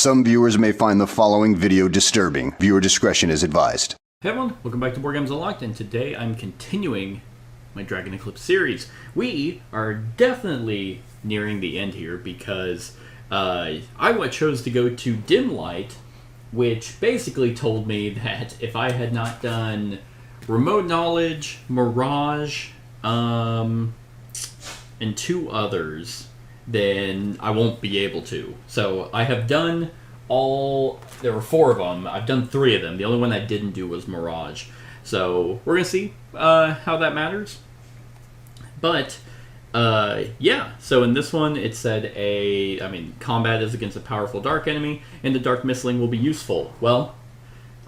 Some viewers may find the following video disturbing. Viewer discretion is advised. Hey everyone, welcome back to Board Games Unlocked, and today I'm continuing my Dragon Eclipse series. We are definitely nearing the end here because I chose to go to Dim Light, which basically told me that if I had not done Remote Knowledge, Mirage, and two others, then I won't be able to. So I have done there were four of them. I've done three of them. The only one I didn't do was Mirage. So we're going to see how that matters. But, yeah. So in this one, it said combat is against a powerful dark enemy, and the dark Mystling will be useful. Well,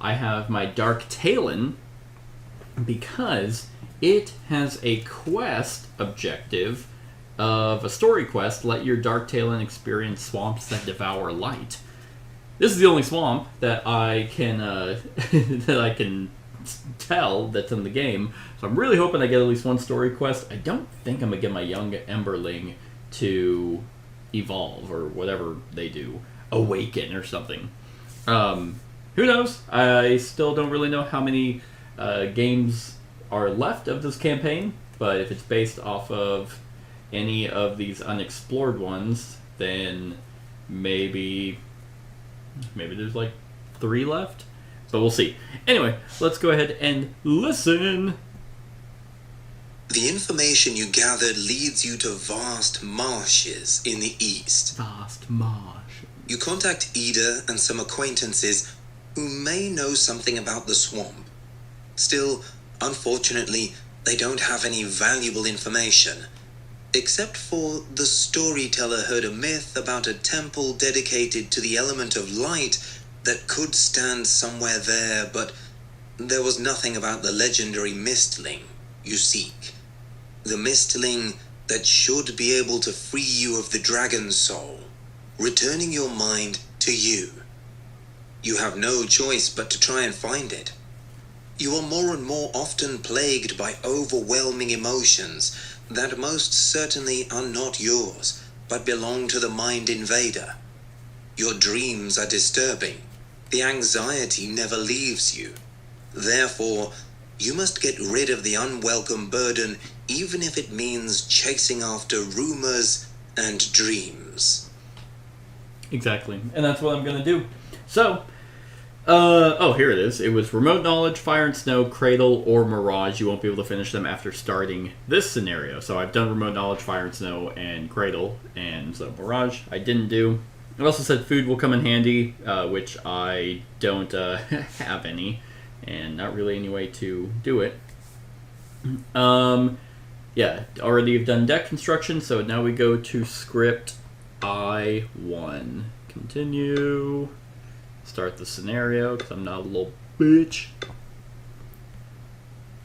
I have my Dark Talon because it has a quest objective of a story quest. Let your Dark Talon experience swamps that devour light. This is the only swamp that I can tell that's in the game. So I'm really hoping I get at least one story quest. I don't think I'm gonna get my young Emberling to evolve or whatever they do, awaken or something. Who knows? I still don't really know how many games are left of this campaign, but if it's based off of any of these unexplored ones, then maybe there's like 3 left, but we'll see. Anyway, let's go ahead and listen. The information you gathered leads you to vast marshes in the east. Vast marsh. You contact Ida and some acquaintances who may know something about the swamp. Still, unfortunately, they don't have any valuable information, except for the storyteller heard a myth about a temple dedicated to the element of light that could stand somewhere there, but there was nothing about the legendary Mystling you seek. The Mystling that should be able to free you of the dragon's soul, returning your mind to you. You have no choice but to try and find it. You are more and more often plagued by overwhelming emotions that most certainly are not yours, but belong to the mind invader. Your dreams are disturbing. The anxiety never leaves you. Therefore, you must get rid of the unwelcome burden, even if it means chasing after rumors and dreams. Exactly, and that's what I'm going to do. So, here it is. It was Remote Knowledge, Fire and Snow, Cradle, or Mirage. You won't be able to finish them after starting this scenario. So I've done Remote Knowledge, Fire and Snow, and Cradle, and so Mirage I didn't do. It also said food will come in handy, which I don't have any, and not really any way to do it. Yeah, already have done deck construction, so now we go to script I1. Continue. Start the scenario, because I'm not a little bitch.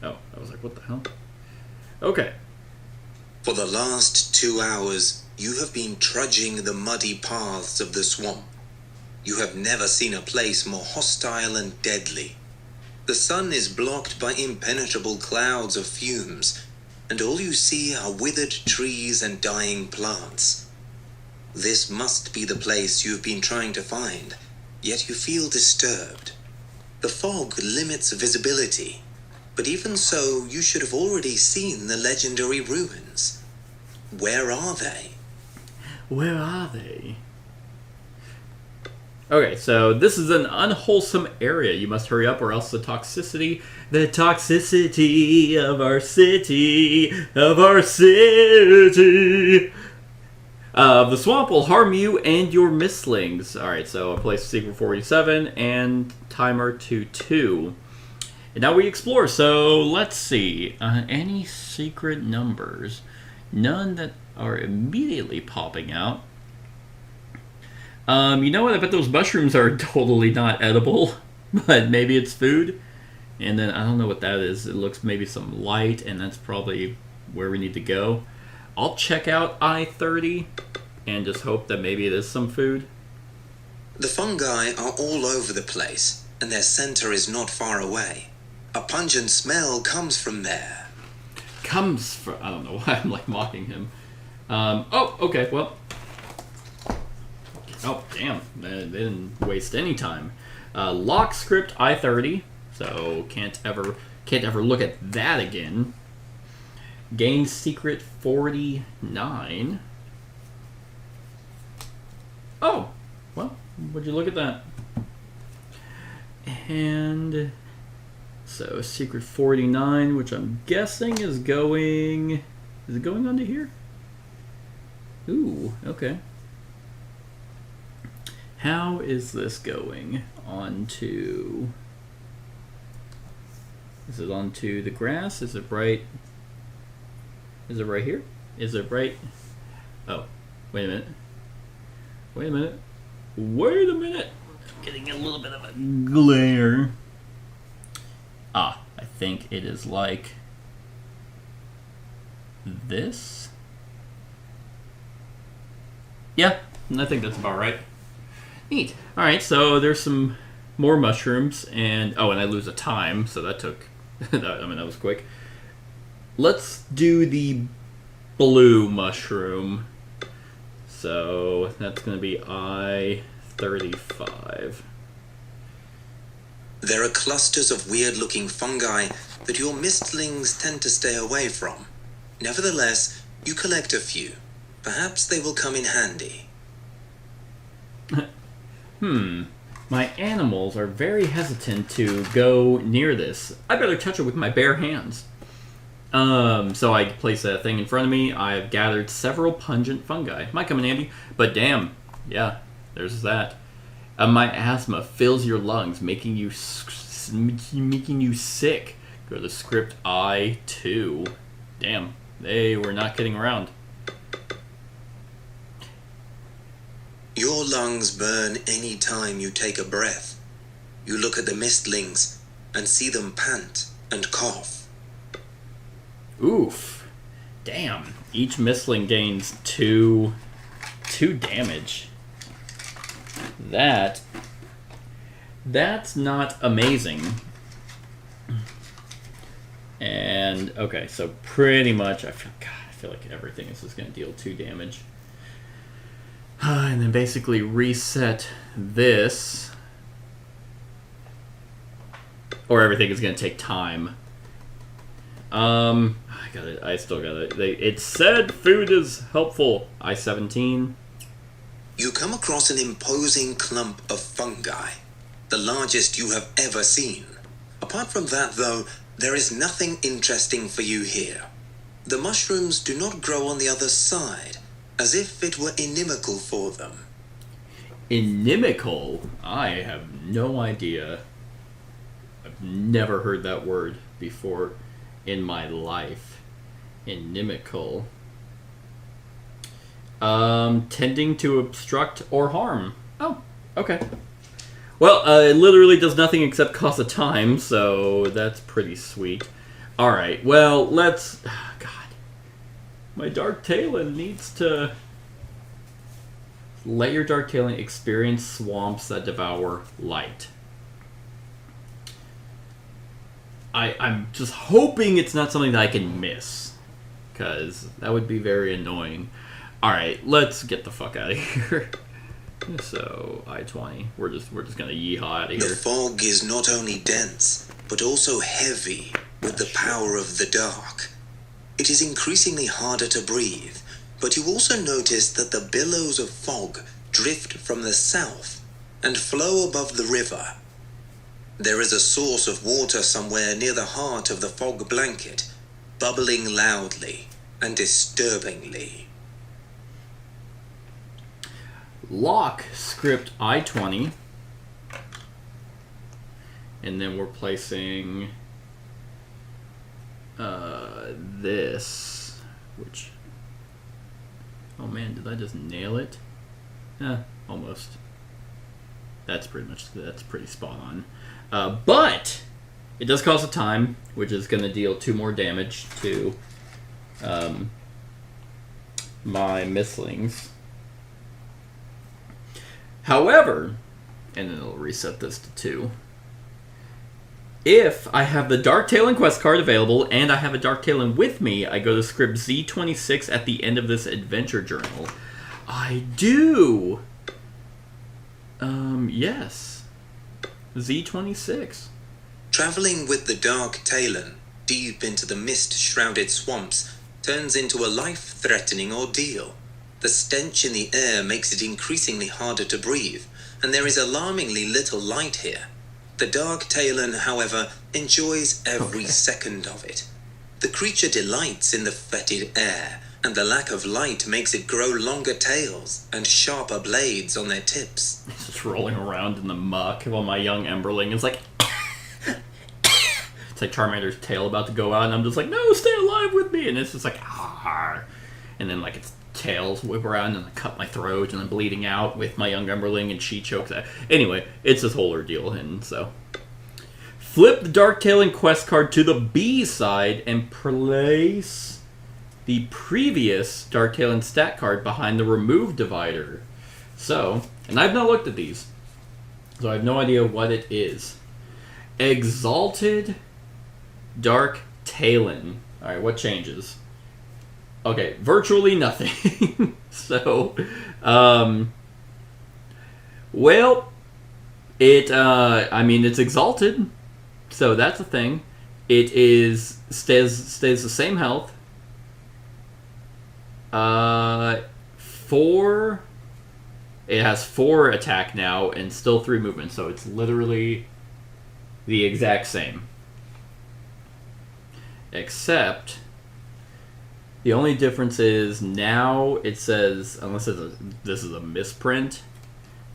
Oh, I was like, what the hell? Okay. For the last 2 hours, you have been trudging the muddy paths of the swamp. You have never seen a place more hostile and deadly. The sun is blocked by impenetrable clouds of fumes, and all you see are withered trees and dying plants. This must be the place you've been trying to find. Yet you feel disturbed. The fog limits visibility, but even so, you should have already seen the legendary ruins. Where are they? Where are they? Okay, so this is an unwholesome area. You must hurry up or else the toxicity of our city, the swamp will harm you and your Mystlings. Alright, so I placed secret 47 and timer to 2. And now we explore, so let's see. Any secret numbers? None that are immediately popping out. You know what? I bet those mushrooms are totally not edible, but maybe it's food. And then I don't know what that is. It looks maybe some light, and that's probably where we need to go. I'll check out I-30 and just hope that maybe it is some food. The fungi are all over the place, and their center is not far away. A pungent smell comes from there. I don't know why I'm like mocking him. Okay, well. Oh, damn. They didn't waste any time. Lock script I-30, so can't ever look at that again. Gain secret 49. Oh, well, would you look at that? And so secret 49, which I'm guessing is going... Is it going onto here? Ooh, okay. How is this going onto... Is it onto the grass? Is it right... Is it right here? Is it right... Oh, wait a minute. Wait a minute. Wait a minute! I'm getting a little bit of a glare. Ah, I think it is like... this? Yeah, I think that's about right. Neat. Alright, so there's some more mushrooms, and... Oh, and I lose a time, so that took... I mean, that was quick. Let's do the blue mushroom. So that's going to be I-35. There are clusters of weird-looking fungi that your Mystlings tend to stay away from. Nevertheless, you collect a few. Perhaps they will come in handy. My animals are very hesitant to go near this. I better touch it with my bare hands. So I place that thing in front of me. I've gathered several pungent fungi. Might come in handy, but damn, yeah, there's that. My asthma fills your lungs, making you sick. Go to script I-2. Damn, they were not kidding around. Your lungs burn any time you take a breath. You look at the Mystlings and see them pant and cough. Oof. Damn. Each Mystling gains 2 damage. That's not amazing. And okay, so pretty much I feel like everything is just gonna deal 2 damage. And then basically reset this. Or everything is gonna take time. I still got it. It said food is helpful. I-17. You come across an imposing clump of fungi, the largest you have ever seen. Apart from that, though, there is nothing interesting for you here. The mushrooms do not grow on the other side, as if it were inimical for them. Inimical? I have no idea. I've never heard that word before in my life. Inimical. Tending to obstruct or harm. Oh, okay. Well, it literally does nothing except cost a time, so that's pretty sweet. Alright, well, let's... God. My Dark Talon needs to... Let your Dark Talon experience swamps that devour light. I'm just hoping it's not something that I can miss, because that would be very annoying. Alright, let's get the fuck out of here. So, I-20. We're just gonna yeehaw out of here. The fog is not only dense, but also heavy with the power of the dark. It is increasingly harder to breathe, but you also notice that the billows of fog drift from the south and flow above the river. There is a source of water somewhere near the heart of the fog blanket, bubbling loudly and disturbingly. Lock script I-20. And then we're placing this, which... Oh man, did I just nail it? Almost. That's pretty spot on. But it does cost a time, which is going to deal 2 more damage to my Mystlings. However, and then it'll reset this to 2. If I have the Dark Talon quest card available and I have a Dark Talon with me, I go to script Z26 at the end of this adventure journal. I do! Yes. Z26. Traveling with the Dark Talon deep into the mist-shrouded swamps turns into a life-threatening ordeal. The stench in the air makes it increasingly harder to breathe, and there is alarmingly little light here. The Dark Talon, however, enjoys every second of it. The creature delights in the fetid air, and the lack of light makes it grow longer tails and sharper blades on their tips. It's just rolling around in the muck while my young Emberling is like... It's like Charmander's tail about to go out, and I'm just like, no, stay alive with me! And it's just like, ah. And then, like, its tails whip around, and I cut my throat, and I'm bleeding out with my young Emberling, and she chokes out. Anyway, it's this whole ordeal, and so... Flip the Dark Talon quest card to the B side, and place the previous Dark Talon stat card behind the remove divider. So, and I've not looked at these, so I have no idea what it is. Exalted Dark Talon. Alright, what changes? Okay, virtually nothing. So, well, it's exalted, so that's a thing. It stays the same health. 4. It has 4 attack now and still 3 movement, so it's literally the exact same. Except the only difference is now it says, unless this is a misprint,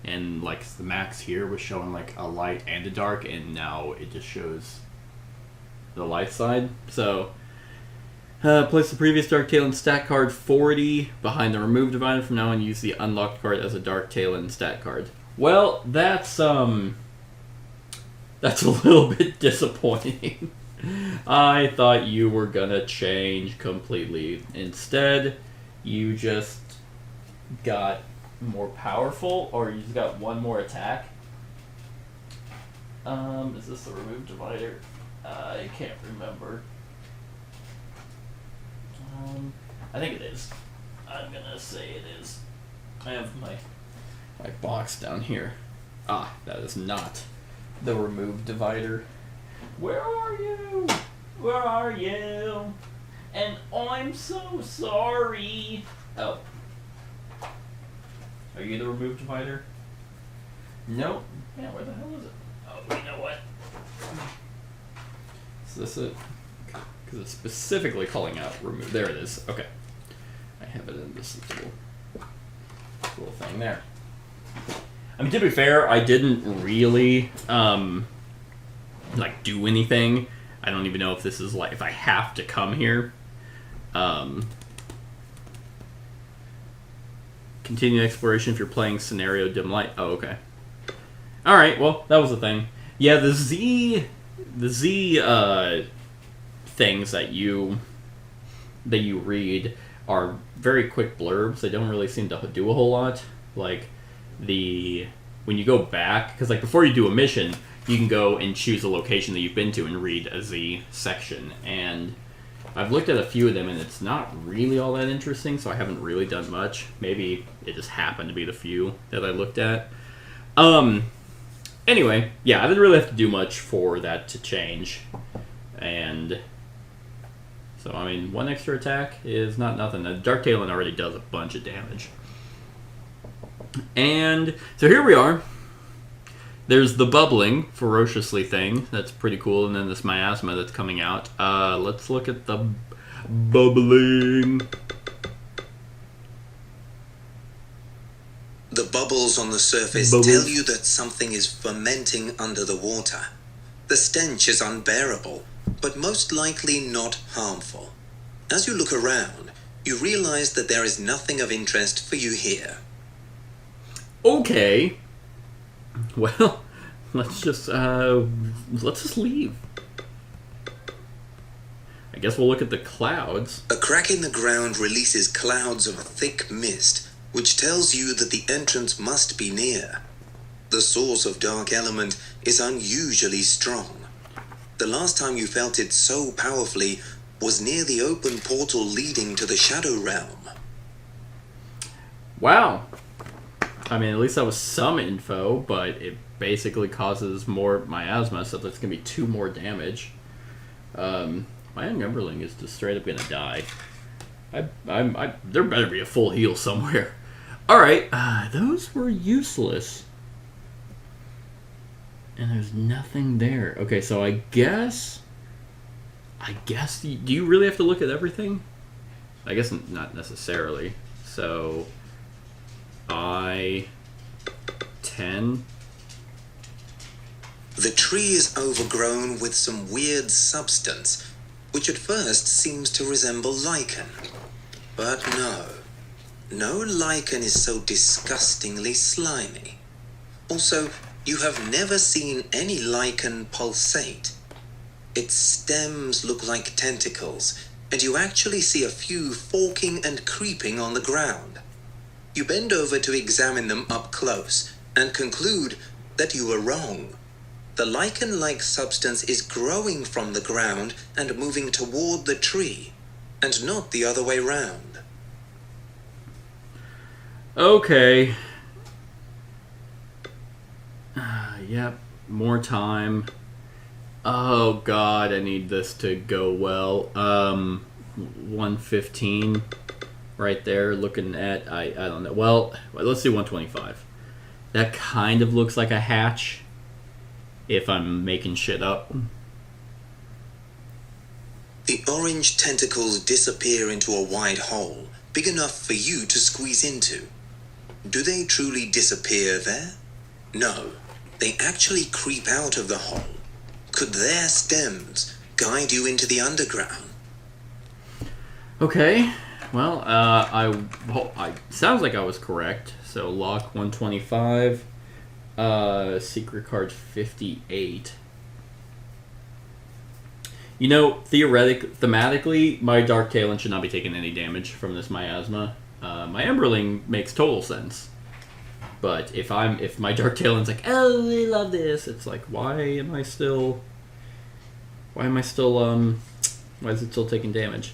and like the max here was showing like a light and a dark, and now it just shows the light side. So place the previous Dark Talon stat card 40 behind the remove divider from now on. Use the unlocked card as a Dark Talon stat card. Well, that's a little bit disappointing. I thought you were gonna change completely. Instead, you just got more powerful, or you just got one more attack. Is this the remove divider? I can't remember. I think it is. I'm gonna say it is. I have my box down here. Ah, that is not the remove divider. Where are you? Where are you? And I'm so sorry. Oh. Are you the remove divider? Nope. Yeah, where the hell is it? Oh, you know what? Is this it? Because it's specifically calling out remove. There it is. Okay. I have it in this little thing there. I mean, to be fair, I didn't really like do anything. I don't even know if this is like if I have to come here. Continue exploration if you're playing scenario dim light. Oh, okay. All right. Well, that was the thing. Yeah, the Z things that you read are very quick blurbs. They don't really seem to do a whole lot. Like when you go back, because like before you do a mission, you can go and choose a location that you've been to and read a Z section. And I've looked at a few of them, and it's not really all that interesting, so I haven't really done much. Maybe it just happened to be the few that I looked at. Anyway, yeah, I didn't really have to do much for that to change. And so, I mean, one extra attack is not nothing. The Dark Talon already does a bunch of damage. And so here we are. There's the bubbling ferociously thing. That's pretty cool. And then this miasma that's coming out. Let's look at the bubbling. The bubbles on the surface tell you that something is fermenting under the water. The stench is unbearable, but most likely not harmful. As you look around, you realize that there is nothing of interest for you here. Okay. Well, let's just leave. I guess we'll look at the clouds. A crack in the ground releases clouds of thick mist, which tells you that the entrance must be near. The source of dark element is unusually strong. The last time you felt it so powerfully was near the open portal leading to the Shadow Realm. Wow. I mean, at least that was some info, but it basically causes more miasma, so that's going to be 2 more damage. My young Emberling is just straight up going to die. There better be a full heal somewhere. Alright, those were useless. And there's nothing there. Okay, so I guess... do you really have to look at everything? I guess not necessarily. So... 10. The tree is overgrown with some weird substance, which at first seems to resemble lichen. But no lichen is so disgustingly slimy. Also, you have never seen any lichen pulsate. Its stems look like tentacles, and you actually see a few forking and creeping on the ground. You bend over to examine them up close, and conclude that you were wrong. The lichen-like substance is growing from the ground and moving toward the tree, and not the other way round. Okay. Yep, more time. Oh god, I need this to go well. 115 right there, looking at, I don't know. Well, let's do 125. That kind of looks like a hatch, if I'm making shit up. The orange tentacles disappear into a wide hole, big enough for you to squeeze into. Do they truly disappear there? No, they actually creep out of the hole. Could their stems guide you into the underground? Okay, well, I sounds like I was correct. So lock 125, secret card 58. You know, thematically, my Dark Talon should not be taking any damage from this miasma. My Emberling makes total sense. But if my Dark Talon's like, oh, I love this, it's like, why is it still taking damage?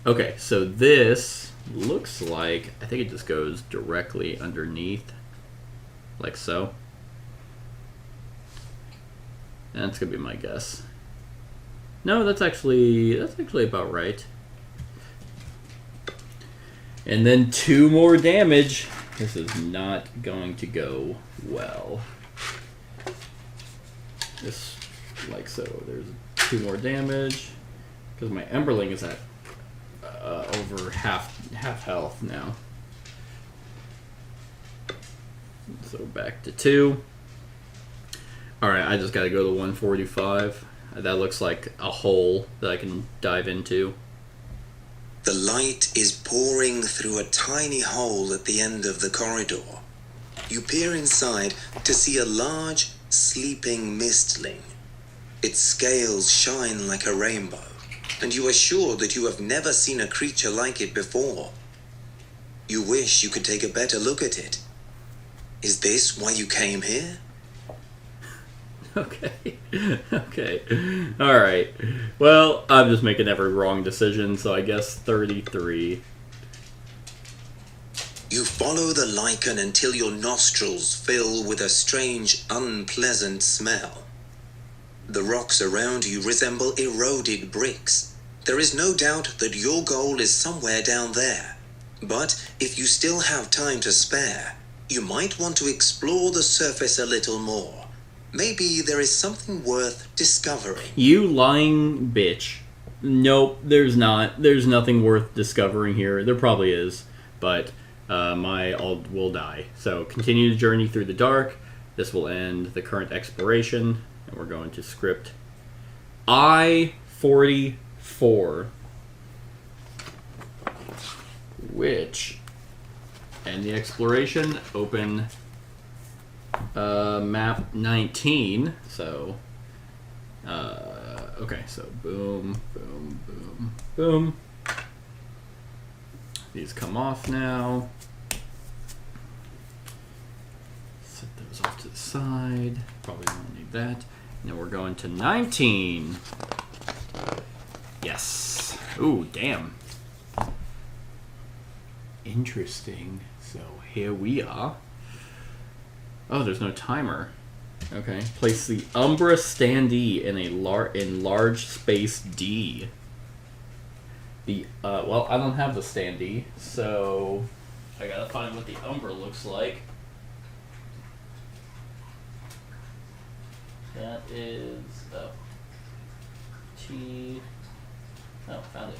Okay, so this looks like, I think it just goes directly underneath, like so. That's gonna be my guess. No, that's actually about right. And then 2 more damage. This is not going to go well. Just like so. There's 2 more damage because my Emberling is at over half health now. So back to 2. All right, I just got to go to 145. That looks like a hole that I can dive into. The light is pouring through a tiny hole at the end of the corridor. You peer inside to see a large, sleeping Mystling. Its scales shine like a rainbow, and you are sure that you have never seen a creature like it before. You wish you could take a better look at it. Is this why you came here? Okay. Alright. Well, I'm just making every wrong decision, so I guess 33. You follow the lichen until your nostrils fill with a strange, unpleasant smell. The rocks around you resemble eroded bricks. There is no doubt that your goal is somewhere down there. But if you still have time to spare, you might want to explore the surface a little more. Maybe there is something worth discovering. You lying bitch. Nope, there's not. There's nothing worth discovering here. There probably is, but will die. So continue the journey through the dark. This will end the current exploration, and we're going to script I-44, which end the exploration. Open map 19. So okay, so boom, boom, boom, boom. These come off now. Set those off to the side. Probably don't need that. Now we're going to 19. Yes. Ooh, damn. Interesting. So here we are. Oh, there's no timer. Okay. Place the Umbra standee in a large space D. Well, I don't have the standee, so I gotta find what the Umbra looks like. That is T. Oh, found it.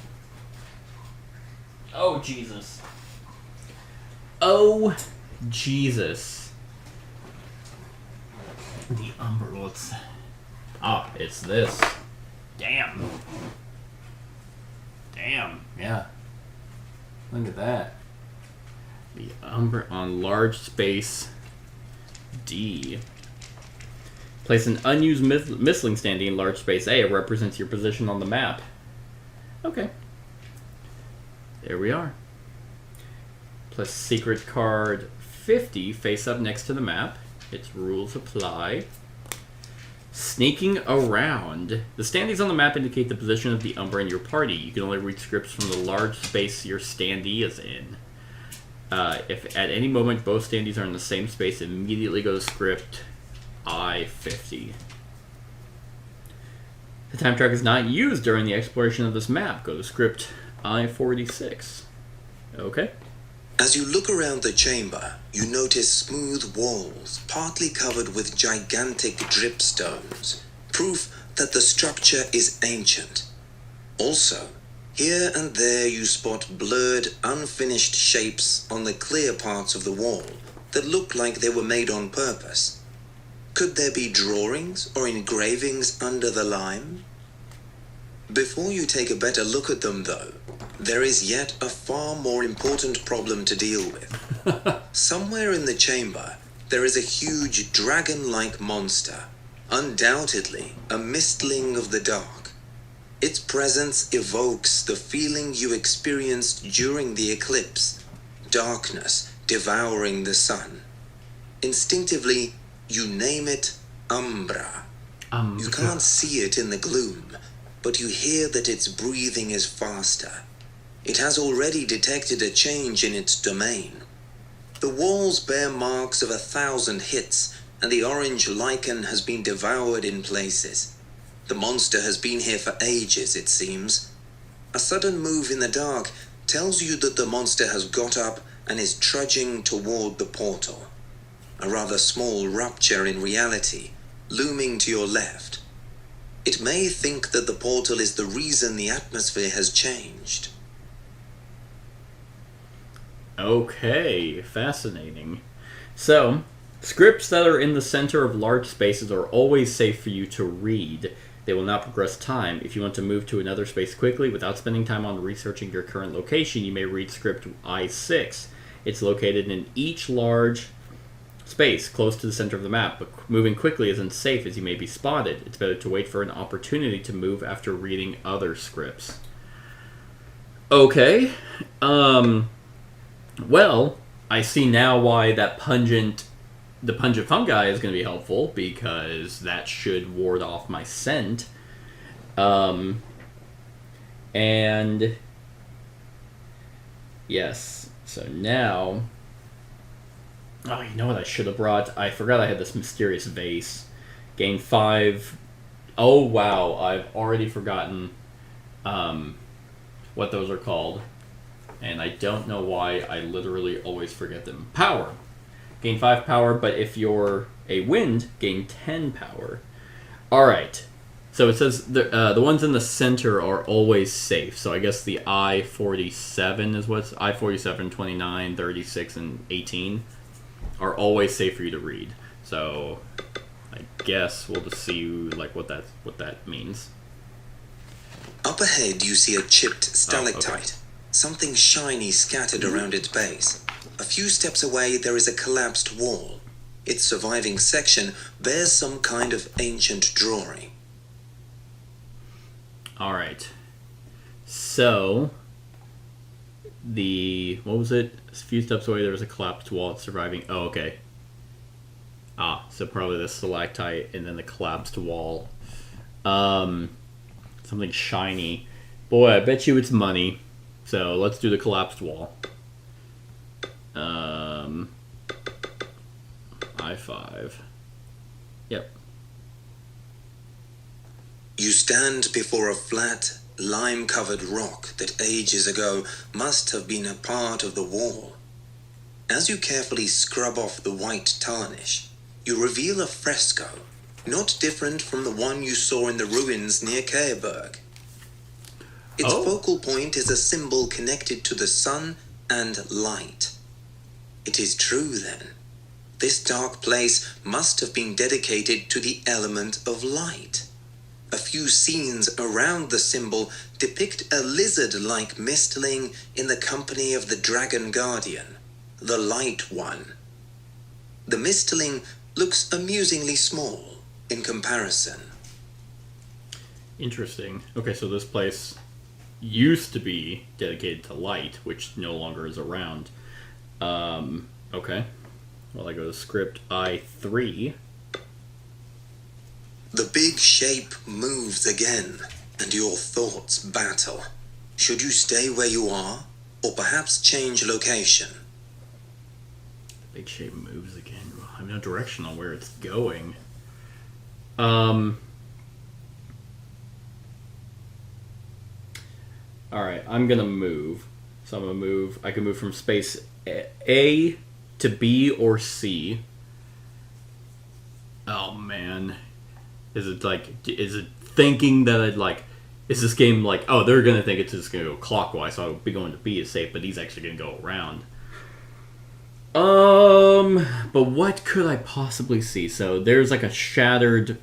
Oh, Jesus. Oh, Jesus. The Umbra looks. Ah, it's this. Damn. Damn, yeah. Look at that. The Umbra on large space D. Place an unused Mystling standee in large space A. It represents your position on the map. Okay. There we are. Plus secret card 50 face up next to the map. Its rules apply. Sneaking around. The standees on the map indicate the position of the Umbra in your party. You can only read scripts from the large space your standee is in. If at any moment both standees are in the same space, immediately go to script I-50. The time track is not used during the exploration of this map. Go to script I-46. Okay. As you look around the chamber, you notice smooth walls, partly covered with gigantic dripstones, proof that the structure is ancient. Also, here and there you spot blurred, unfinished shapes on the clear parts of the wall that look like they were made on purpose. Could there be drawings or engravings under the lime? Before you take a better look at them, though, there is yet a far more important problem to deal with. Somewhere in the chamber, there is a huge dragon-like monster, undoubtedly a Mystling of the dark. Its presence evokes the feeling you experienced during the eclipse, darkness devouring the sun. Instinctively, you name it Umbra. You can't see it in the gloom, but you hear that its breathing is faster. It has already detected a change in its domain. The walls bear marks of 1,000 hits, and the orange lichen has been devoured in places. The monster has been here for ages, it seems. A sudden move in the dark tells you that the monster has got up and is trudging toward the portal. A rather small rupture in reality, looming to your left. It may think that the portal is the reason the atmosphere has changed. Okay, fascinating. So, scripts that are in the center of large spaces are always safe for you to read. They will not progress time. If you want to move to another space quickly without spending time on researching your current location, you may read script I-6. It's located in each large space close to the center of the map, but moving quickly isn't safe as you may be spotted. It's better to wait for an opportunity to move after reading other scripts. Okay. Well, I see now why the pungent fungi is going to be helpful, because that should ward off my scent. And yes, so now, oh, you know what I should have brought? I forgot I had this mysterious vase. Gain 5. Oh wow, I've already forgotten what those are called. And I don't know why I literally always forget them. Power. Gain 5 power, but if you're a wind, gain 10 power. Alright. So it says the ones in the center are always safe. So I guess the I-47 is what's... I-47, 29, 36, and 18 are always safe for you to read. So I guess we'll just see like what that means. Up ahead you see a chipped stalactite. Oh, okay. Something shiny scattered around its base. A few steps away there is a collapsed wall. Its surviving section bears some kind of ancient drawing. Alright. So, what was it? A few steps away there was a collapsed wall. It's surviving. Oh, okay. Ah, so probably the stalactite and then the collapsed wall. Something shiny. Boy, I bet you it's money. So let's do the collapsed wall. I I5. Yep. You stand before a flat, lime-covered rock that ages ago must have been a part of the wall. As you carefully scrub off the white tarnish, you reveal a fresco, not different from the one you saw in the ruins near Kehrberg. Its focal point is a symbol connected to the sun and light. It is true, then. This dark place must have been dedicated to the element of light. A few scenes around the symbol depict a lizard-like Mystling in the company of the Dragon Guardian, the Light One. The Mystling looks amusingly small in comparison. Interesting. Okay, so this place used to be dedicated to light, which no longer is around. Okay. Well, I go to script I3. The big shape moves again, and your thoughts battle. Should you stay where you are, or perhaps change location? The big shape moves again. I have no direction on where it's going. Alright, I'm gonna move. So I'm gonna move. I can move from space A to B or C. Oh man. Is it thinking that I'd like, is this game like, oh, they're gonna think it's just gonna go clockwise, so I'll be going to B is safe, but he's actually gonna go around. But what could I possibly see? So there's like a shattered,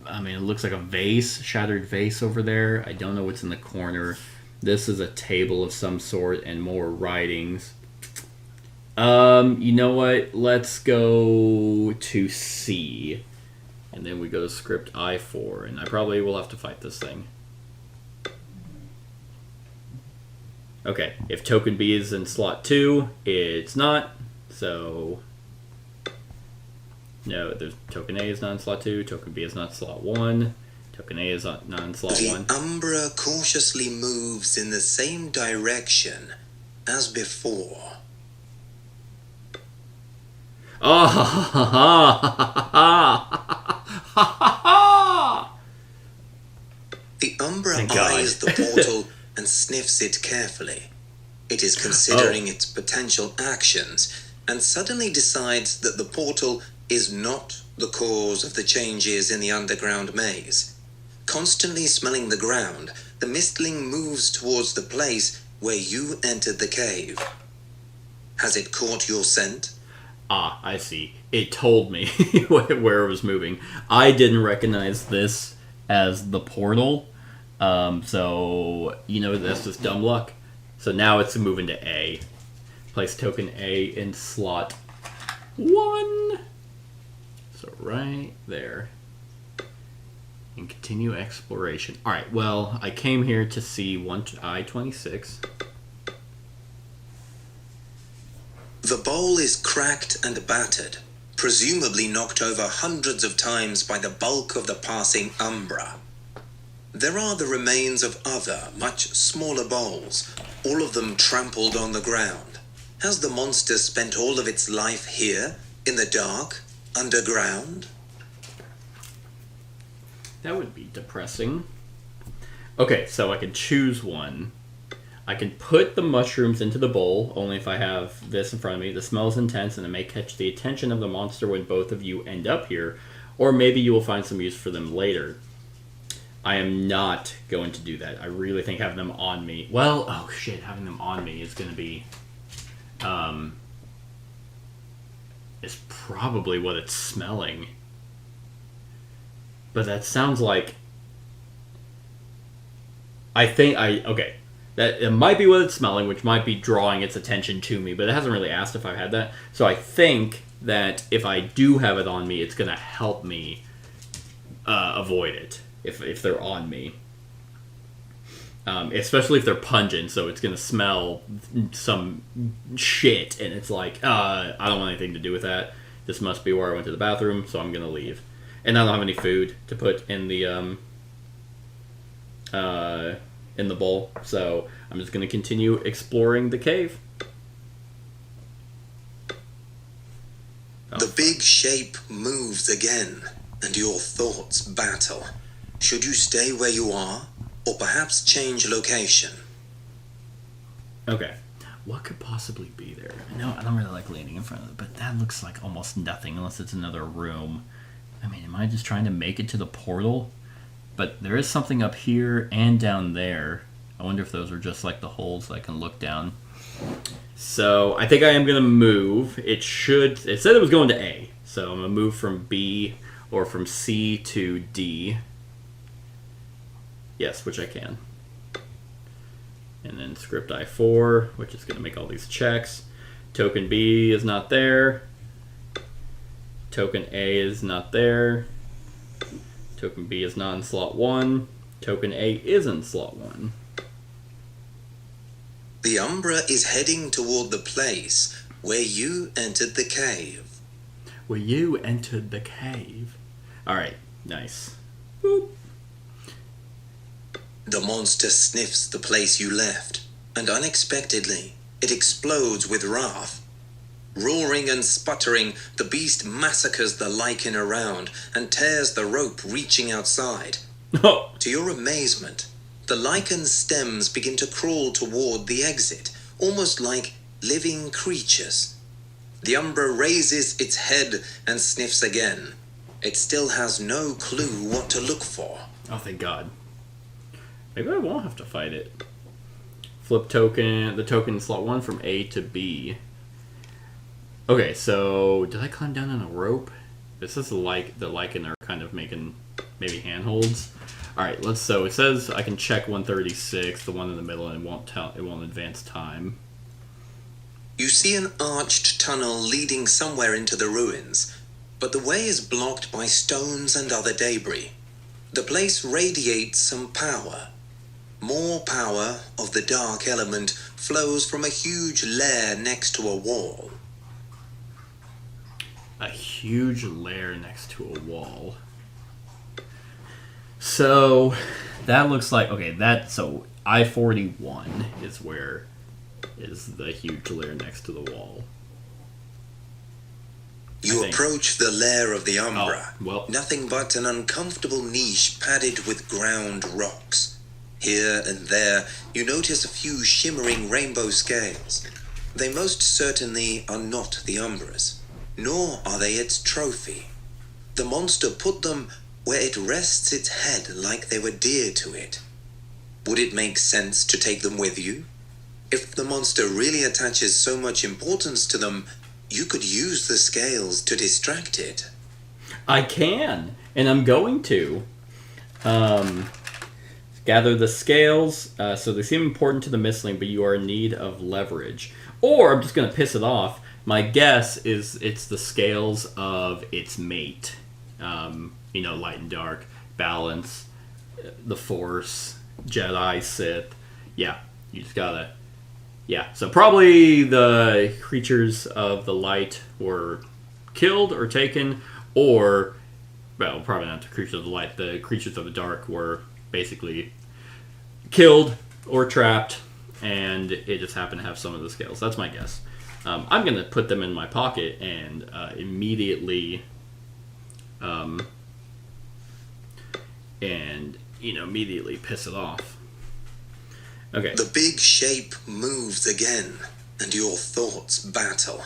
I mean, it looks like a vase, shattered vase over there. I don't know what's in the corner. This is a table of some sort and more writings. You know what? Let's go to C. And then we go to script I4, and I probably will have to fight this thing. Okay, if token B is in slot 2, it's not. So, no, there's token A is not in slot 2, token B is not in slot 1, token A is not in slot 1. The Umbra cautiously moves in the same direction as before. Oh, ha ha ha ha ha ha ha! The Umbra Thank God. eyes the portal and sniffs it carefully. It is considering its potential actions and suddenly decides that the portal is not the cause of the changes in the underground maze. Constantly smelling the ground, the Mystling moves towards the place where you entered the cave. Has it caught your scent? Ah, I see. It told me where it was moving. I didn't recognize this as the portal. So, you know, that's just dumb luck. So now it's moving to A. Place token A in slot 1. So right there. And continue exploration. Alright, well, I came here to see I-26. The bowl is cracked and battered, presumably knocked over hundreds of times by the bulk of the passing Umbra. There are the remains of other, much smaller bowls, all of them trampled on the ground. Has the monster spent all of its life here, in the dark, underground? That would be depressing. Okay, so I can choose one. I can put the mushrooms into the bowl, only if I have this in front of me. The smell is intense, and it may catch the attention of the monster when both of you end up here, or maybe you will find some use for them later. I am not going to do that. I really think having them on me... Well, oh shit, having them on me is going to be... is probably what it's smelling. But that sounds like... Okay. That it might be what it's smelling, which might be drawing its attention to me, but it hasn't really asked if I've had that. So I think that if I do have it on me, it's going to help me avoid it if they're on me. Especially if they're pungent, so it's going to smell some shit, and it's like, I don't want anything to do with that. This must be where I went to the bathroom, so I'm going to leave. And I don't have any food to put in the bowl, so I'm just going to continue exploring the cave. The big shape moves again, and your thoughts battle. Should you stay where you are, or perhaps change location? Okay. What could possibly be there? I know I don't really like leaning in front of it, but that looks like almost nothing unless it's another room. I mean, am I just trying to make it to the portal? But there is something up here and down there. I wonder if those are just like the holes I can look down. So I think I am going to move. It said it was going to A. So I'm going to move from B or from C to D. Yes, which I can. And then script I4, which is going to make all these checks. Token B is not there. Token A is not there. Token B is not in slot 1. Token A is in slot 1. The Umbra is heading toward the place where you entered the cave. Where you entered the cave. Alright, nice. Boop. The monster sniffs the place you left, and unexpectedly, it explodes with wrath. Roaring and sputtering, the beast massacres the lichen around and tears the rope reaching outside. Oh. To your amazement, the lichen's stems begin to crawl toward the exit, almost like living creatures. The Umbra raises its head and sniffs again. It still has no clue what to look for. Oh, thank God. Maybe I won't have to fight it. Flip token, the token in slot 1 from A to B. Okay, so did I climb down on a rope? This is like the lichen are kind of making maybe handholds. All right, so it says I can check 136, the one in the middle, and it won't advance time. You see an arched tunnel leading somewhere into the ruins, but the way is blocked by stones and other debris. The place radiates some power. More power of the dark element flows from a huge lair next to a wall. A huge lair next to a wall. So that looks like so I-41 is the huge lair next to the wall. You approach the lair of the Umbra. Oh, well. Nothing but an uncomfortable niche padded with ground rocks. Here and there, you notice a few shimmering rainbow scales. They most certainly are not the Umbra's, nor are they its trophy. The monster put them where it rests its head like they were dear to it. Would it make sense to take them with you? If the monster really attaches so much importance to them, you could use the scales to distract it. I can, and I'm going to. Gather the scales, so they seem important to the Mystling, but you are in need of leverage. Or I'm just going to piss it off. My guess is it's the scales of its mate. Light and dark, balance, the Force, Jedi, Sith. Yeah, you just gotta... Yeah, so probably the creatures of the light were killed or taken, or... Well, probably not the creatures of the light. The creatures of the dark were basically killed or trapped, and it just happened to have some of the scales. That's my guess. I'm going to put them in my pocket and immediately piss it off. Okay. The big shape moves again, and your thoughts battle.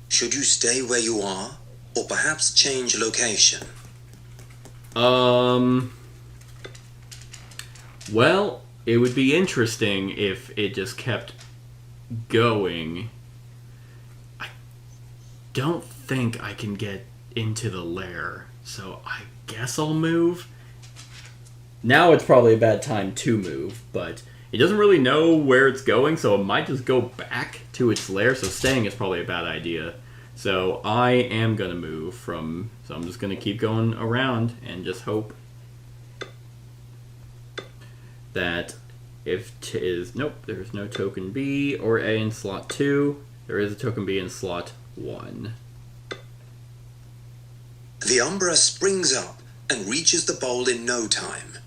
Should you stay where you are, or perhaps change location? Well, it would be interesting if it just kept going. I don't think I can get into the lair, so I guess I'll move. Now it's probably a bad time to move, but it doesn't really know where it's going, so it might just go back to its lair, so staying is probably a bad idea. So I am going to move so I'm just going to keep going around and just hope that nope, there's no token B or A in slot 2. There is a token B in slot 1. The Umbra springs up and reaches the bowl in no time.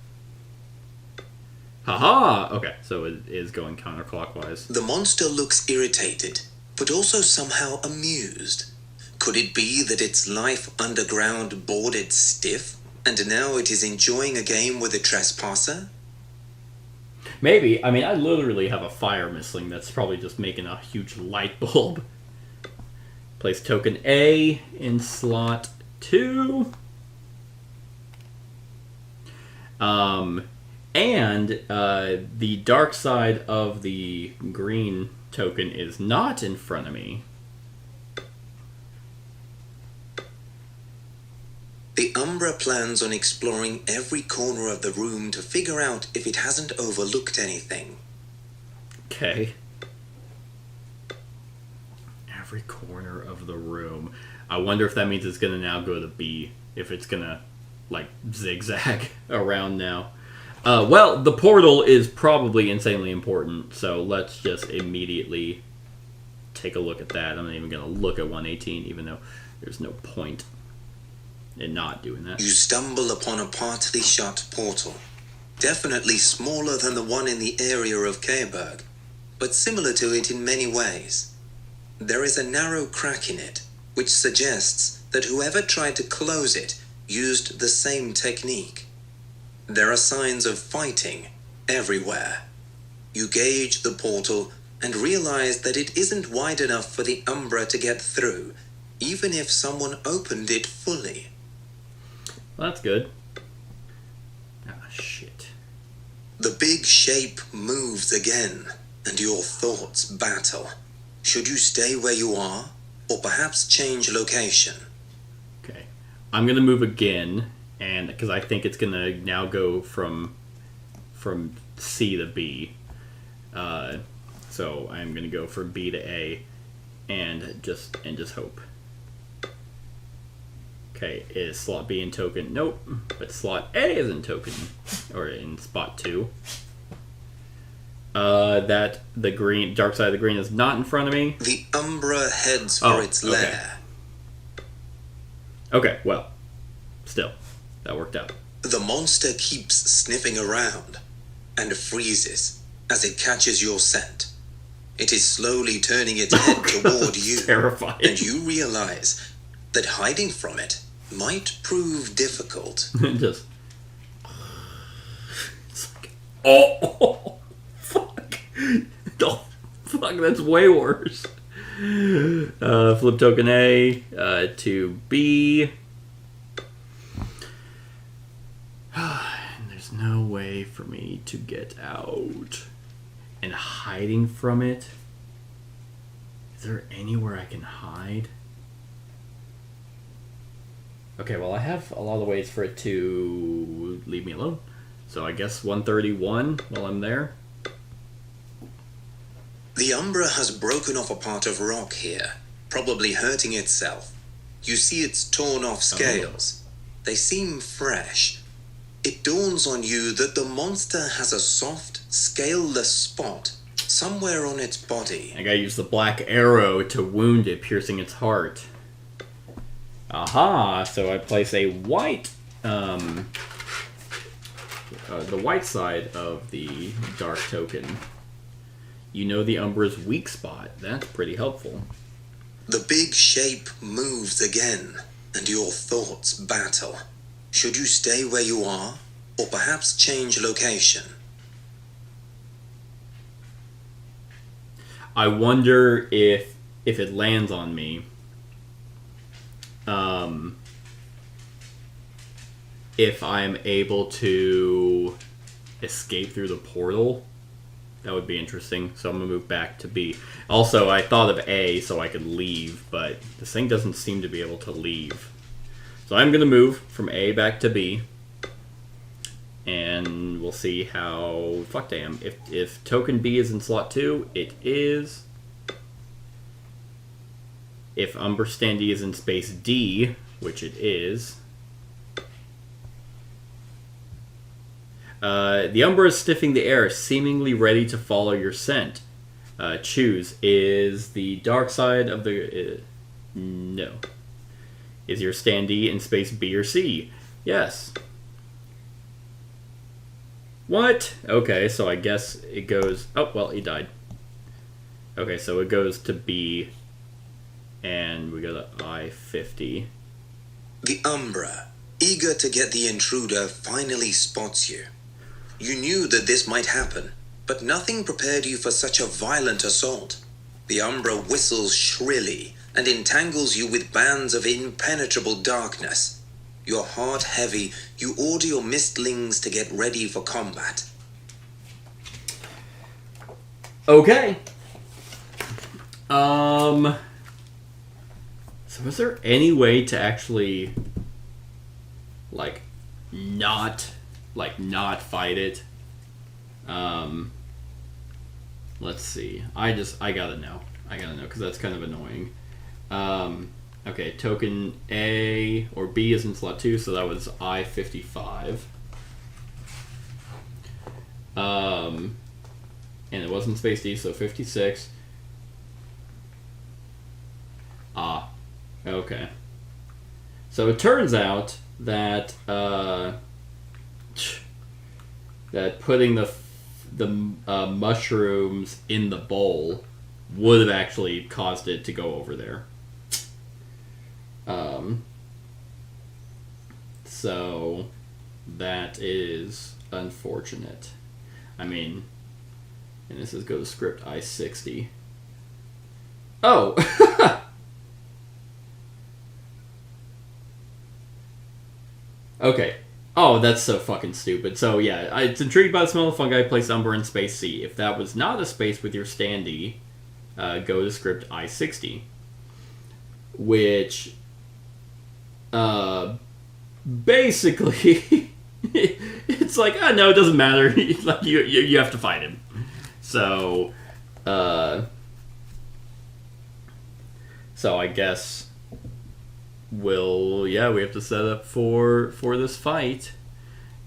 Haha! Okay, so it is going counterclockwise. The monster looks irritated, but also somehow amused. Could it be that its life underground bored it stiff, and now it is enjoying a game with a trespasser? Maybe. I mean, I literally have a fire Mystling that's probably just making a huge light bulb. Place token A in slot 2. And the dark side of the green token is not in front of me. The Umbra plans on exploring every corner of the room to figure out if it hasn't overlooked anything. Okay. Every corner of the room. I wonder if that means it's going to now go to B. If it's going to, like, zigzag around now. Well, the portal is probably insanely important, so let's just immediately take a look at that. I'm not even going to look at 118, even though there's no point in not doing that. You stumble upon a partly shut portal. Definitely smaller than the one in the area of Kayberg, but similar to it in many ways. There is a narrow crack in it, which suggests that whoever tried to close it used the same technique. There are signs of fighting everywhere. You gauge the portal and realize that it isn't wide enough for the Umbra to get through, even if someone opened it fully. Well, that's good. Ah, shit. The big shape moves again, and your thoughts battle. Should you stay where you are, or perhaps change location? Okay. I'm going to move again, and because I think it's going to now go from C to B. So I'm going to go from B to A, and just hope. Okay, is slot B in token? Nope. But slot A is in token, or in spot 2. That the green, dark side of the green is not in front of me. The Umbra heads for its lair. Okay, well, still, that worked out. The monster keeps sniffing around, and freezes as it catches your scent. It is slowly turning its head toward you, terrifying. And you realize that hiding from it might prove difficult. Just, it's like, oh, fuck, oh, fuck, that's way worse. Flip token A to B. And there's no way for me to get out. And hiding from it? Is there anywhere I can hide? Okay, well, I have a lot of ways for it to leave me alone. So I guess 131 while I'm there. The Umbra has broken off a part of rock here, probably hurting itself. You see its torn off scales. They seem fresh. It dawns on you that the monster has a soft, scaleless spot somewhere on its body. I gotta use the black arrow to wound it, piercing its heart. Aha! So I place a white, the white side of the dark token. You know the Umbra's weak spot. That's pretty helpful. The big shape moves again, and your thoughts battle. Should you stay where you are, or perhaps change location? I wonder if it lands on me, if I'm able to escape through the portal. That would be interesting. So I'm going to move back to B. Also, I thought of A so I could leave, but this thing doesn't seem to be able to leave. So I'm going to move from A back to B. And we'll see how fucked I am. If token B is in slot 2, it is. If Umber Standee is in space D, which it is. The Umbra is sniffing the air, seemingly ready to follow your scent. Choose. Is the dark side of the... no. Is your standee in space B or C? Yes. What? Okay, so I guess it goes... oh, well, he died. Okay, so it goes to B. And we got an I-50. The Umbra, eager to get the intruder, finally spots you. You knew that this might happen, but nothing prepared you for such a violent assault. The Umbra whistles shrilly and entangles you with bands of impenetrable darkness. Your heart heavy, you order your Mystlings to get ready for combat. Okay. So is there any way to actually not fight it? Let's see. I gotta know. Because that's kind of annoying. Okay, token A or B is in slot 2, so that was I-55. And it wasn't space D, so 56. Ah, okay. So it turns out that that putting the mushrooms in the bowl would have actually caused it to go over there. So that is unfortunate. I mean, and this is go to script I-60. Oh! Okay. Oh, that's so fucking stupid. So yeah, it's intrigued by the smell of fungi, place Umbra in space C. If that was not a space with your standee, go to script I-60. Which, basically, it's like, oh no, it doesn't matter. Like you have to fight him. So, I guess we have to set up for this fight,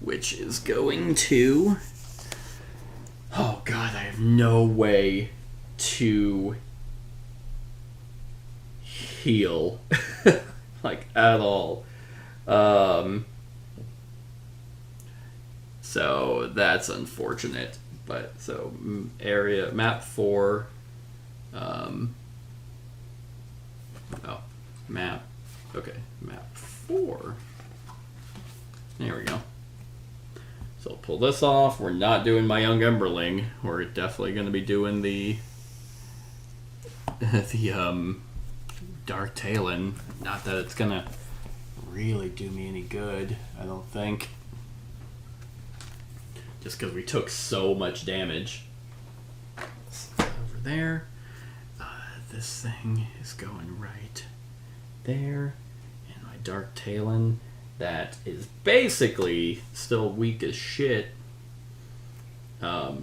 which is going to. Oh god, I have no way to heal, at all. So that's unfortunate. But so area map 4. Map. Okay, map 4. There we go. So I'll pull this off. We're not doing my young Emberling. We're definitely going to be doing the Dark Talon. Not that it's going to really do me any good, I don't think. Just because we took so much damage. Over there. This thing is going right there. And my Dark Talon, that is basically still weak as shit. Yeah.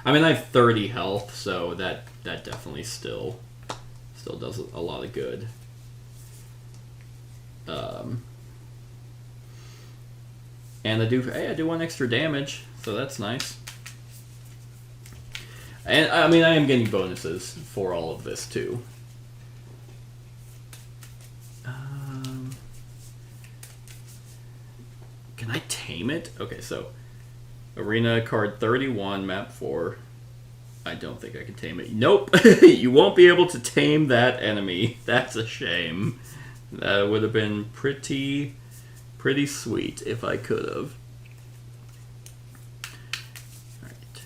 I mean, I have 30 health, so that definitely still does a lot of good. And I do 1 extra damage, so that's nice. And I mean, I am getting bonuses for all of this too. Can I tame it? Okay, so Arena card 31, map 4. I don't think I can tame it. Nope, you won't be able to tame that enemy. That's a shame. That would have been pretty sweet if I could have. Alright.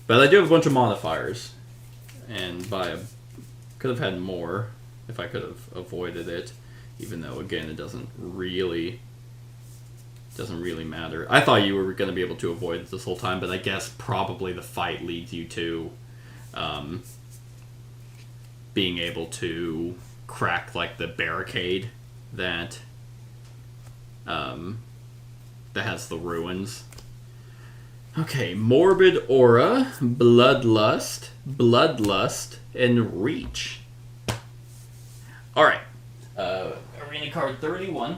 But I do have a bunch of modifiers. And could have had more if I could have avoided it. Even though, again, it doesn't really matter. I thought you were going to be able to avoid it this whole time, but I guess probably the fight leads you to being able to crack the barricade that has the ruins. Okay, Morbid Aura, Bloodlust, and Reach. Alright. Arena card 31.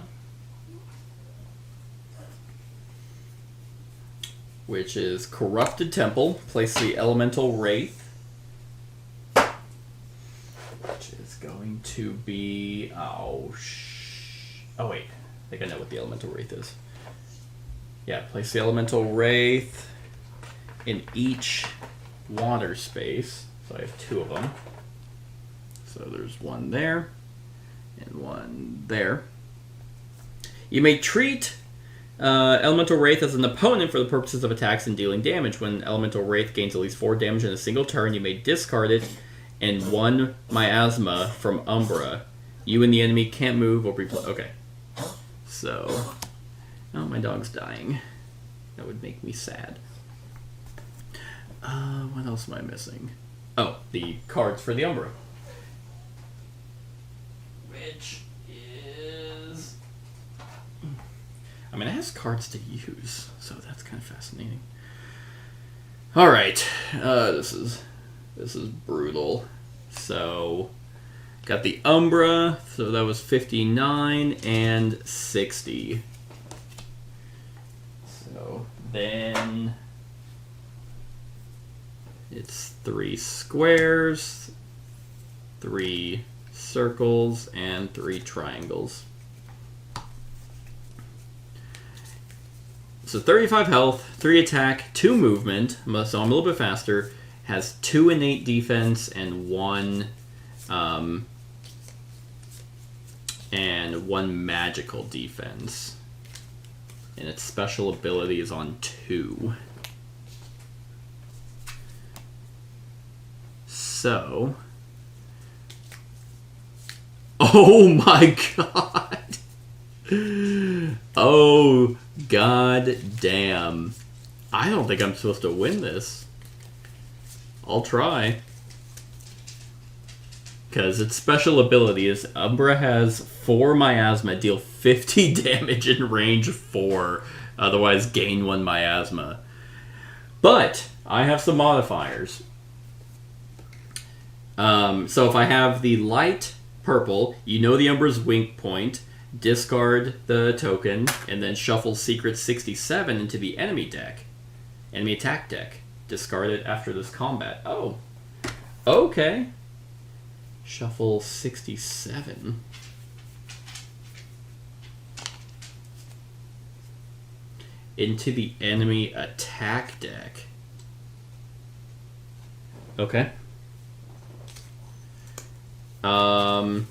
Which is Corrupted Temple. Place the Elemental Wraith. Which is going to be... Oh, wait. I think I know what the Elemental Wraith is. Yeah, place the Elemental Wraith in each water space. So I have 2 of them. So there's one there and one there. You may treat Elemental Wraith as an opponent for the purposes of attacks and dealing damage. When Elemental Wraith gains at least 4 damage in a single turn, you may discard it and 1 miasma from Umbra. You and the enemy can't move or replay. Okay. So, oh, my dog's dying. That would make me sad. What else am I missing? Oh, the cards for the Umbra. Which is... I mean, it has cards to use, so that's kind of fascinating. Alright, this is brutal. So, got the Umbra, so that was 59 and 60. So, then it's 3 squares, 3 circles, and 3 triangles. So 35 health, 3 attack, 2 movement, so I'm a little bit faster. Has 2 innate defense and 1 magical defense. And its special ability is on 2. So, oh my god! Oh god damn. I don't think I'm supposed to win this. I'll try. Because its special ability is Umbra has 4 miasma, deal 50 damage in range 4, otherwise gain 1 miasma. But I have some modifiers. So if I have the light purple, you know the Umbra's wink point, discard the token, and then shuffle Secret 67 into the enemy deck. Enemy attack deck. Discard it after this combat. Oh. Okay. Shuffle 67. Into the enemy attack deck. Okay. I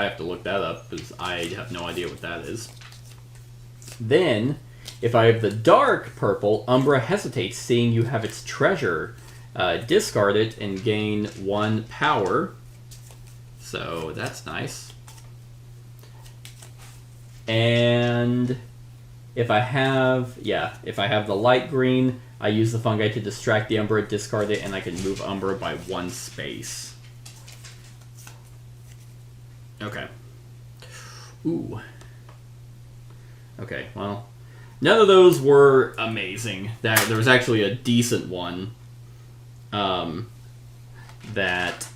have to look that up because I have no idea what that is. Then, if I have the dark purple, Umbra hesitates, seeing you have its treasure. Discard it and gain 1 power. So that's nice. And if I have the light green, I use the fungi to distract the Umbra, discard it, and I can move Umbra by 1 space. Okay. Ooh. Okay, well, none of those were amazing. There was actually a decent one. That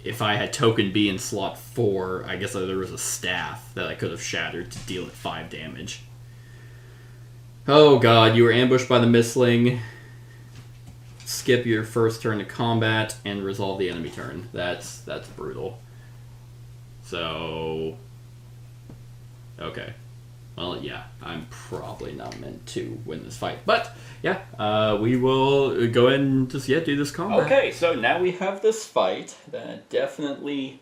if I had token B in slot 4, I guess there was a staff that I could have shattered to deal it 5 damage. Oh god, you were ambushed by the Mystling. Skip your first turn to combat and resolve the enemy turn. That's brutal. So, okay. Well, yeah, I'm probably not meant to win this fight. But, yeah, we will go ahead and just, do this combat. Okay, so now we have this fight that definitely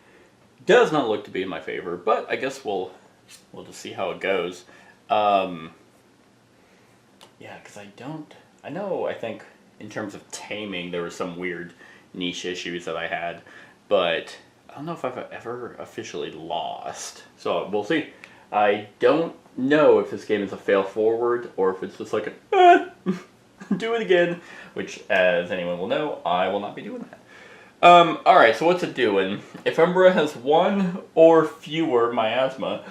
does not look to be in my favor. But I guess we'll just see how it goes. Yeah, because I think in terms of taming, there were some weird niche issues that I had. But I don't know if I've ever officially lost. So, we'll see. I don't know if this game is a fail forward or if it's just like a do it again, which, as anyone will know, I will not be doing that. Alright, so what's it doing? If Umbra has 1 or fewer miasma,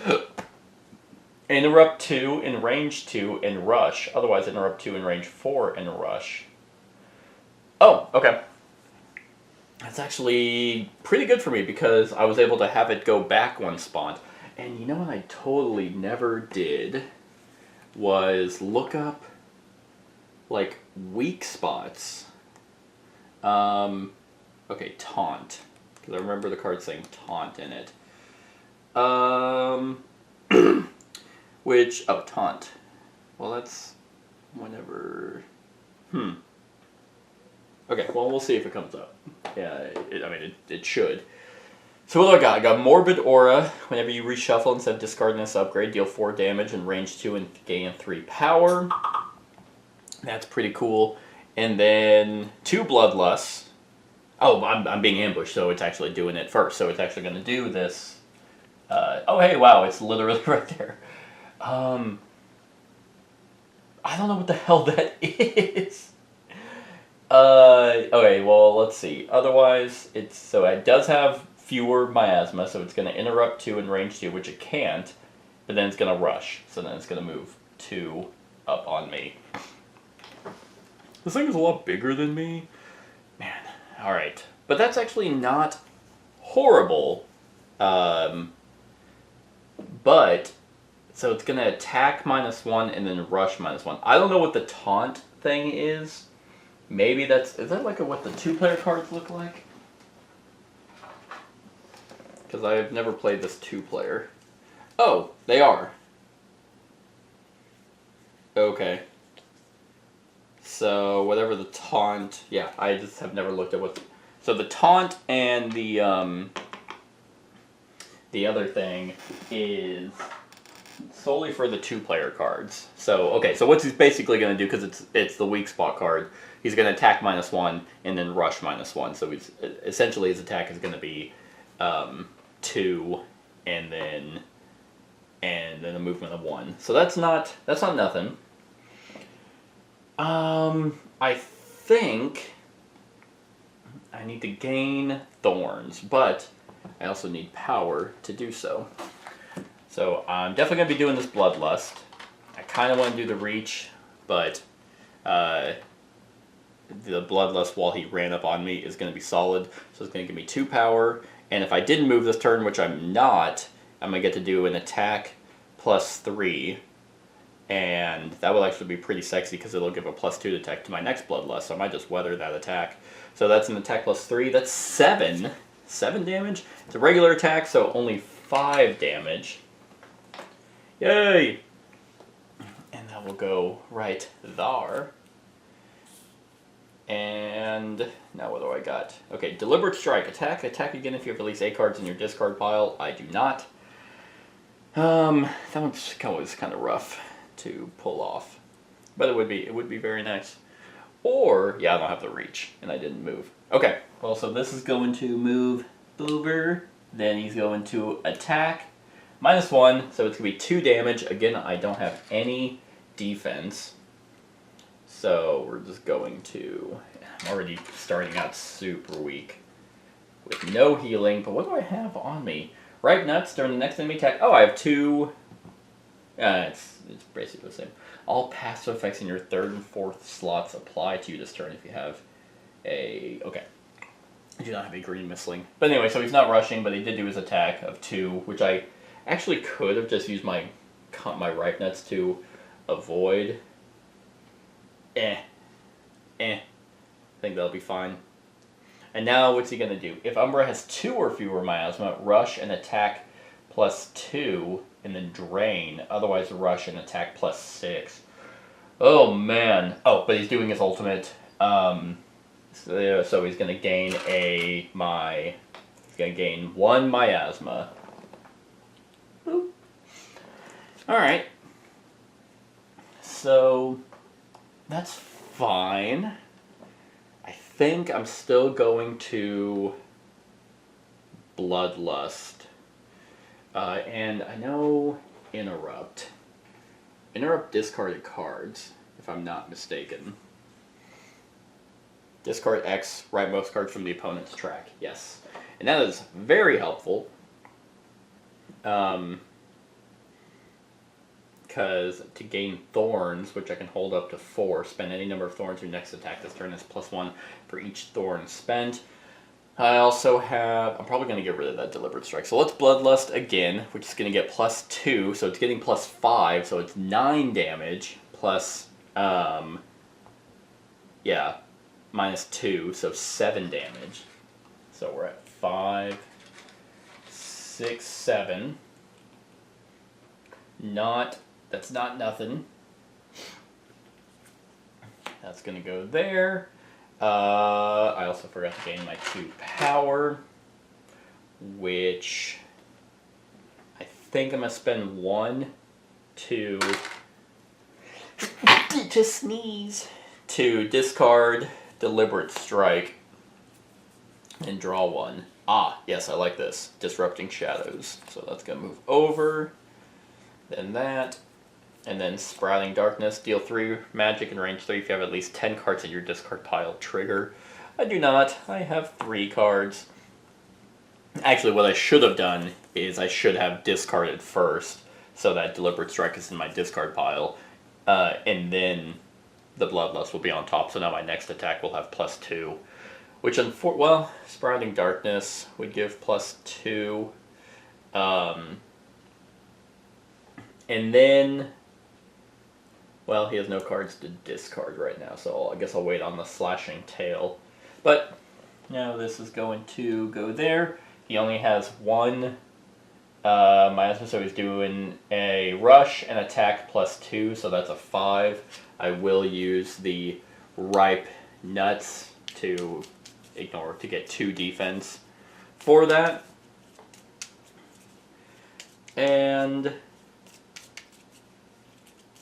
interrupt 2 in range 2 and rush. Otherwise, interrupt 2 in range 4 and rush. Oh, okay. That's actually pretty good for me because I was able to have it go back 1 spot. And you know what I totally never did was look up, like, weak spots. Okay, taunt. Because I remember the card saying taunt in it. Taunt. Well, that's whenever... Okay, well, we'll see if it comes up. Yeah, it should. So what do I got? I got Morbid Aura. Whenever you reshuffle, instead of discarding this upgrade, deal 4 damage and range 2 and gain 3 power. That's pretty cool. And then 2 Bloodlusts. Oh, I'm being ambushed, so it's actually doing it first. So it's actually going to do this. Oh, hey, wow, it's literally right there. I don't know what the hell that is. Okay, well, let's see. Otherwise, so it does have fewer miasma, so it's going to interrupt 2 and range 2, which it can't, but then it's going to rush, so then it's going to move 2 up on me. This thing is a lot bigger than me. Man, alright. But that's actually not horrible. But, so it's going to attack -1 and then rush -1. I don't know what the taunt thing is. Maybe is that like what the 2-player cards look like? Because I've never played this 2-player. Oh, they are. Okay. So, whatever the taunt... Yeah, I just have never looked at what... So, the taunt and the other thing is solely for the 2-player cards. So, okay, so what he's basically going to do, because it's the weak spot card, he's going to attack -1 and then rush -1. So, essentially his attack is going to be 2 and then a movement of 1. So, that's not nothing. I think I need to gain thorns, but I also need power to do so. So I'm definitely going to be doing this Bloodlust. I kind of want to do the Reach, but the Bloodlust while he ran up on me is going to be solid. So it's going to give me 2 power, and if I didn't move this turn, which I'm not, I'm going to get to do an attack +3. And that will actually be pretty sexy because it'll give a +2 attack to my next Bloodlust, so I might just weather that attack. So that's an attack +3. That's 7. 7 damage? It's a regular attack, so only 5 damage. Yay! And that will go right there. And now what do I got? Okay, Deliberate Strike. Attack. Attack again if you have at least 8 cards in your discard pile. I do not. That one's always kind of rough to pull off, but it would be very nice. Or yeah, I don't have the Reach and I didn't move. Okay, well, so this is going to move over, then he's going to attack -1, so it's gonna be 2 damage. Again, I don't have any defense, so we're just going to... I'm already starting out super weak with no healing, but what do I have on me? Ripe Nuts during the next enemy attack. Oh, I have 2. It's basically the same. All passive effects in your 3rd and 4th slots apply to you this turn if you have a... Okay. I do not have a green Mistling. But anyway, so he's not rushing, but he did do his attack of 2, which I actually could have just used my Ripe Nuts to avoid. I think that'll be fine. And now what's he going to do? If Umbra has 2 or fewer miasma, rush and attack +2 and then drain. Otherwise going to attack +6. Oh man. Oh, but he's doing his ultimate. So he's going to gain he's going to gain 1 miasma. Boop. Alright. So that's fine. I think I'm still going to Bloodlust. And I know Interrupt. Interrupt discarded cards, if I'm not mistaken. Discard X, write most cards from the opponent's track. Yes. And that is very helpful. Because to gain Thorns, which I can hold up to 4, spend any number of Thorns your next attack this turn is +1 for each Thorn spent. I also have... I'm probably going to get rid of that Deliberate Strike. So let's Bloodlust again, which is going to get +2. So it's getting +5, so it's 9 damage. Plus, yeah, -2, so 7 damage. So we're at 5, 6, 7. That's not nothing. That's going to go there. I also forgot to gain my 2 power, which I think I'm going to spend 1 to sneeze. To discard Deliberate Strike and draw 1. Ah, yes, I like this. Disrupting Shadows. So that's going to move over. Then that. And then Sprouting Darkness. Deal 3 magic in range 3 if you have at least 10 cards in your discard pile. Trigger. I do not. I have 3 cards. Actually, what I should have done is I should have discarded first, so that Deliberate Strike is in my discard pile. And then the Bloodlust will be on top, so now my next attack will have +2. Which, well, Sprouting Darkness would give +2. And then, well, he has no cards to discard right now, so I guess I'll wait on the Slashing Tail. But, now this is going to go there. He only has 1 miasma, so he's doing a rush and attack +2, so that's a 5. I will use the ripe nuts to get 2 defense for that. And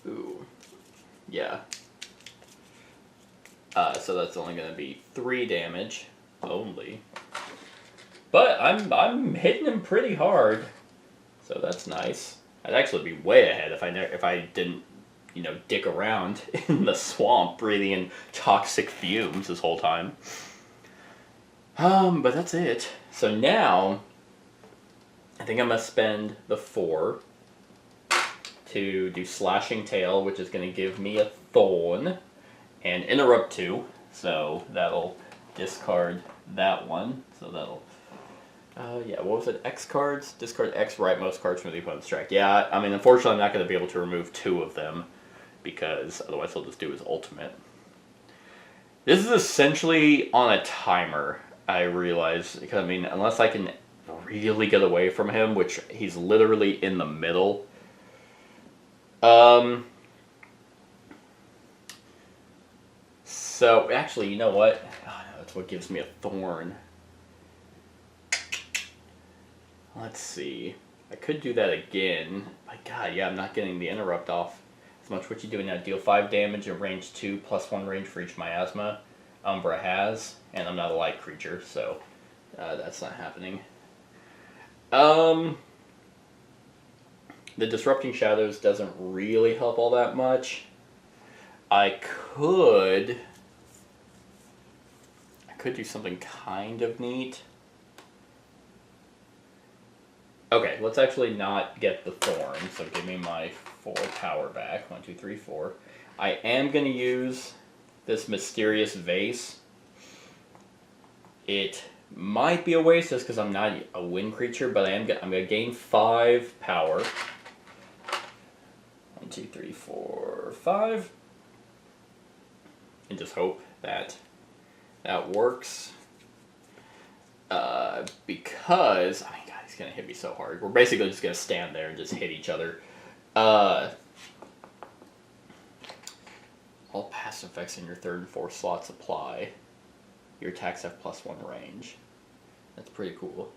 ooh, yeah. So that's only going to be 3 damage only. But I'm hitting him pretty hard, so that's nice. I'd actually be way ahead if I didn't, dick around in the swamp breathing in toxic fumes this whole time. But that's it. So now, I think I'm gonna spend the 4 to do Slashing Tail, which is gonna give me a Thorn, and Interrupt 2. So that'll discard that one. So that'll. Yeah, what was it? X cards? Discard X, rightmost cards from the opponent's track. Yeah, I mean, unfortunately, I'm not going to be able to remove 2 of them, because otherwise he'll just do his ultimate. This is essentially on a timer, I realize. Because, I mean, unless I can really get away from him, which he's literally in the middle. So, actually, you know what? Oh, no, that's what gives me a Thorn. Let's see. I could do that again. My god, yeah, I'm not getting the interrupt off as much. What you doing now? Deal 5 damage in range 2, +1 range for each miasma Umbra has. And I'm not a light creature, so that's not happening. The Disrupting Shadows doesn't really help all that much. I could do something kind of neat. Okay, let's actually not get the Thorn, so give me my 4 power back. 1, 2, 3, 4. I am going to use this Mysterious Vase. It might be a waste just because I'm not a wind creature, but I'm going to gain 5 power. 1, 2, 3, 4, 5. And just hope that that works. Because, I mean, God, he's going to hit me so hard. We're basically just going to stand there and just hit each other. All passive effects in your 3rd and 4th slots apply. Your attacks have +1 range. That's pretty cool.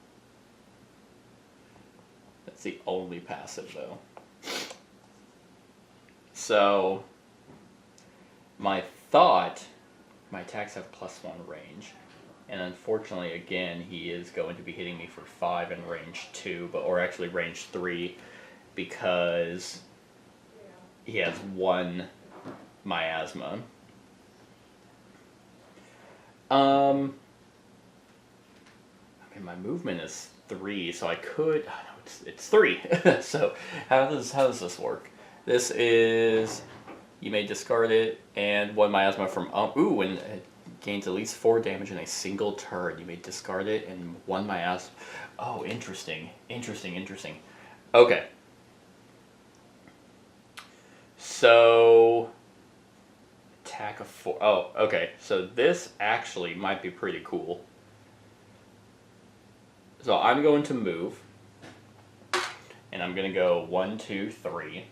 That's the only passive, though. So, my attacks have +1 range. And unfortunately, again, he is going to be hitting me for 5 in range 2, or actually range 3, because he has 1 miasma. Okay, my movement is 3, so I could. Oh no, it's 3. So how does this work? This is, you may discard it, and 1 miasma from ooh, and it gains at least 4 damage in a single turn. You may discard it, and 1 miasma. Oh, interesting. Okay. So attack of 4. Oh, okay. So this actually might be pretty cool. So I'm going to move, and I'm going to go 1, 2, 3.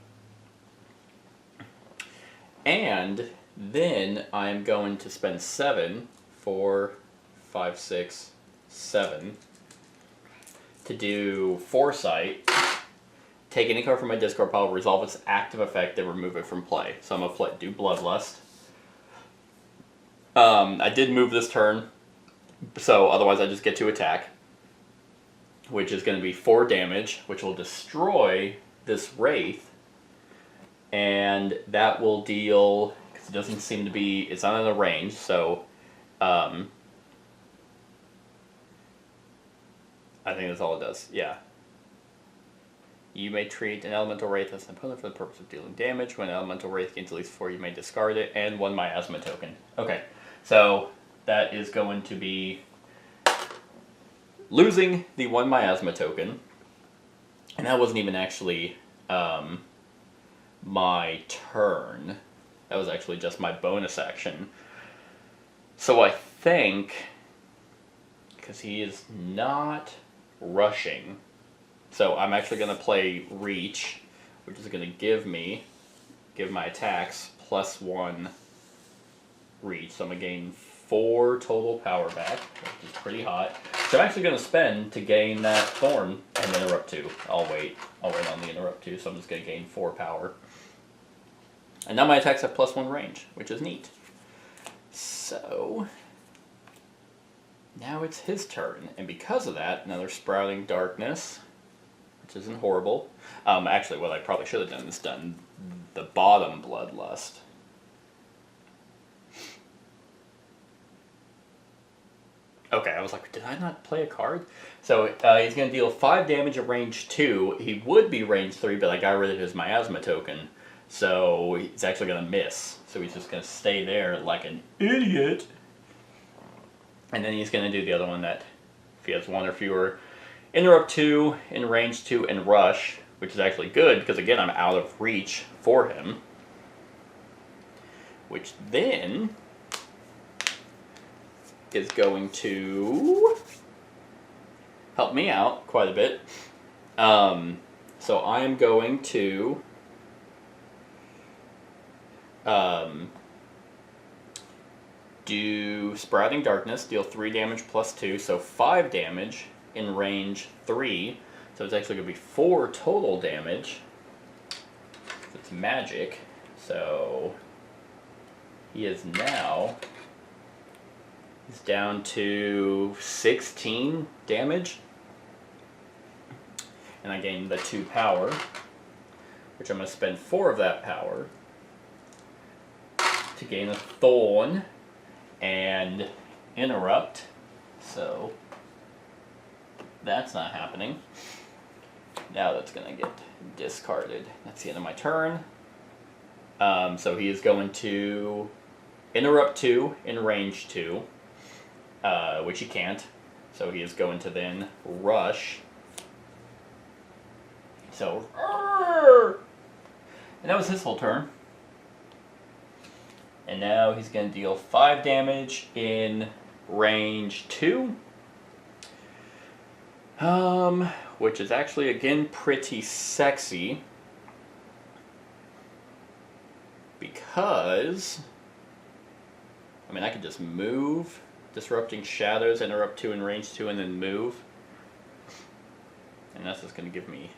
And then I'm going to spend 7 4, 5, 6, 7. To do Foresight, take any card from my discard pile, resolve its active effect, then remove it from play. So I'm going to do Bloodlust. I did move this turn, so otherwise I just get to attack, which is going to be 4 damage, which will destroy this Wraith, and that will deal, because it doesn't seem to be, it's not in the range, so I think that's all it does, yeah. You may treat an elemental wraith as an opponent for the purpose of dealing damage. When an elemental wraith gains at least 4, you may discard it, and 1 miasma token. Okay, so that is going to be losing the 1 miasma token, and that wasn't even actually my turn. That was actually just my bonus action. So I think, because he is not rushing, so I'm actually going to play Reach, which is going to give my attacks +1 Reach. So I'm going to gain 4 total power back, which is pretty hot. So I'm actually going to spend to gain that Thorn and Interrupt 2. I'll wait on the Interrupt 2, so I'm just going to gain 4 power. And now my attacks have +1 range, which is neat. So now it's his turn, and because of that, another Sprouting Darkness, which isn't horrible. Actually, what I probably should have done is done the bottom Bloodlust. Okay, I was like, did I not play a card? So he's going to deal 5 damage at range 2. He would be range 3, but I got rid of his miasma token. So he's actually going to miss. So he's just going to stay there like an idiot. And then he's going to do the other one that, if he has 1 or fewer, Interrupt 2, in range 2, and Rush, which is actually good, because again, I'm out of reach for him. Which then is going to help me out quite a bit. So I am going to do Sprouting Darkness, deal 3 damage +2, so 5 damage in range 3. So it's actually going to be 4 total damage. It's magic. So he is now, he's down to 16 damage. And I gain the 2 power, which I'm going to spend 4 of that power to gain a Thorn and Interrupt. So that's not happening. Now that's going to get discarded. That's the end of my turn. So he is going to Interrupt 2 in range 2, which he can't. So he is going to then Rush. So, and that was his whole turn. And now he's going to deal 5 damage in range 2. Which is actually, again, pretty sexy. Because, I mean, I could just move, Disrupting Shadows, Interrupt 2 in range 2, and then move. And that's just going to give me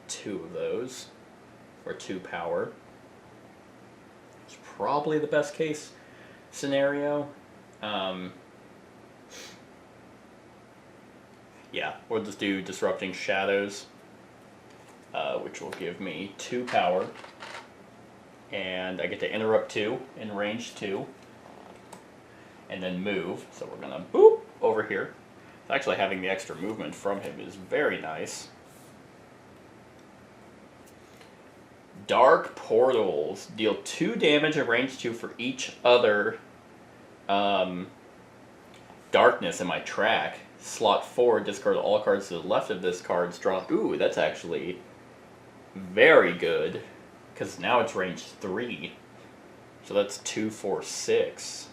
2 of those, or 2 power. It's probably the best case scenario. Yeah, we'll just do Disrupting Shadows, which will give me 2 power. And I get to Interrupt 2 in range 2. And then move. So we're going to boop over here. Actually having the extra movement from him is very nice. Dark Portals. Deal 2 damage at range 2 for each other darkness in my track. Slot 4, discard all cards to the left of this card's draw. Ooh, that's actually very good. Because now it's range 3. So that's 2, 4, 6.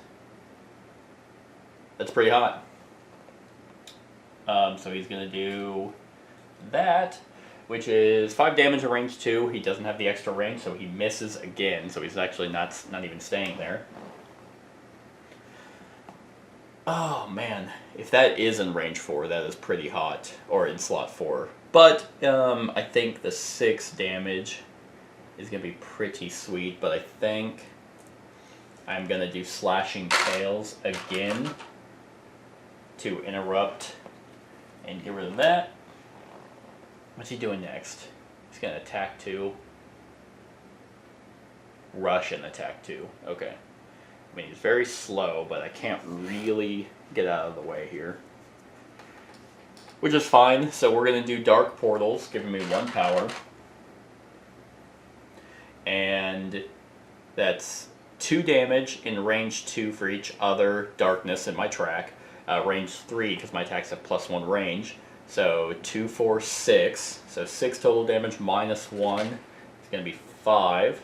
That's pretty hot. So he's going to do that, which is 5 damage in range 2. He doesn't have the extra range, so he misses again. So he's actually not even staying there. Oh man, if that is in range 4, that is pretty hot, or in slot 4. But I think the 6 damage is gonna be pretty sweet. But I think I'm gonna do slashing tails again to interrupt and get rid of that. What's he doing next? He's gonna attack 2, rush and attack 2. Okay. I mean, he's very slow, but I can't really get out of the way here. Which is fine. So we're going to do Dark Portals, giving me 1 power. And that's 2 damage in range 2 for each other darkness in my track. Range 3, because my attacks have +1 range. So 2, 4, 6. So 6 total damage minus 1. It's going to be 5.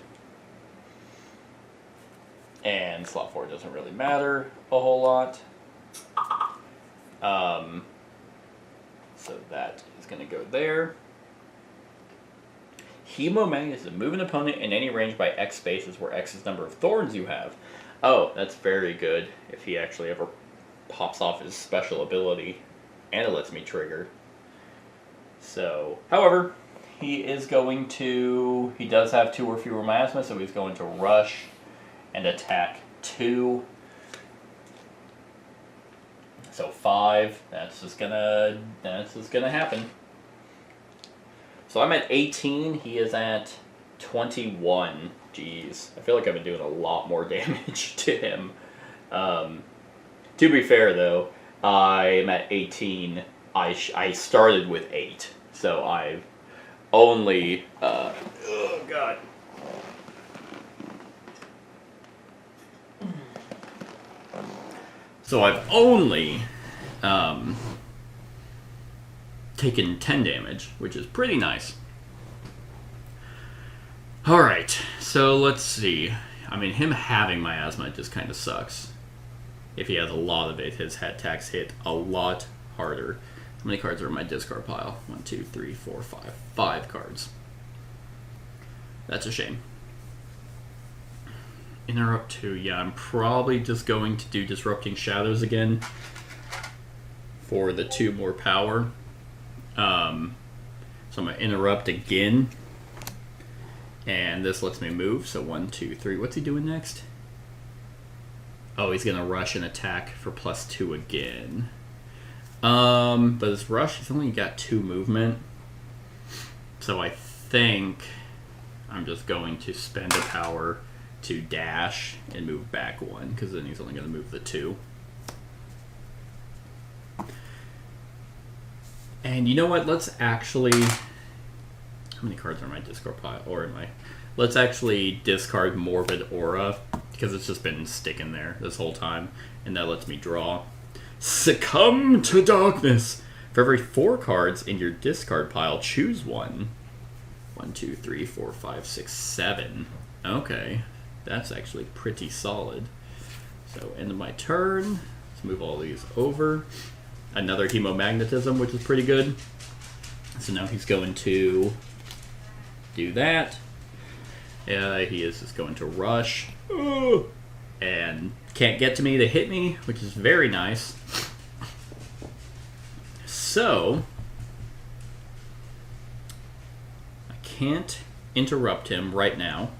And slot 4 doesn't really matter a whole lot. So that is going to go there. Hemomagnetism. Move an opponent in any range by X spaces where X is the number of thorns you have. Oh, that's very good if he actually ever pops off his special ability. And it lets me trigger. So, however, he is going to... He does have 2 or fewer miasma, so he's going to rush and attack 2. So 5. That's just gonna happen. So I'm at 18. He is at 21. Jeez, I feel like I've been doing a lot more damage to him. To be fair, though, I'm at 18. I started with 8, so I've only. Oh God. So I've only taken 10 damage, which is pretty nice. Alright, so let's see. I mean, him having miasma just kind of sucks. If he has a lot of it, his attacks hit a lot harder. How many cards are in my discard pile? 1, 2, 3, 4, 5. 5 cards. That's a shame. Interrupt 2. Yeah, I'm probably just going to do Disrupting Shadows again for the 2 more power. So I'm going to interrupt again. And this lets me move. So 1, 2, 3. What's he doing next? Oh, he's going to rush and attack for +2 again. But his rush, he's only got 2 movement. So I think I'm just going to spend a power to dash and move back 1, because then he's only going to move the 2. And you know what? Let's actually... How many cards are in my discard pile? Or in my... Let's actually discard Morbid Aura, because it's just been sticking there this whole time. And that lets me draw. Succumb to Darkness! For every 4 cards in your discard pile, choose 1. 1, 2, 3, 4, 5, 6, 7. Okay. That's actually pretty solid. So, end of my turn. Let's move all these over. Another Hemomagnetism, which is pretty good. So now he's going to do that. He is just going to rush. And can't get to me to hit me, which is very nice. So, I can't interrupt him right now.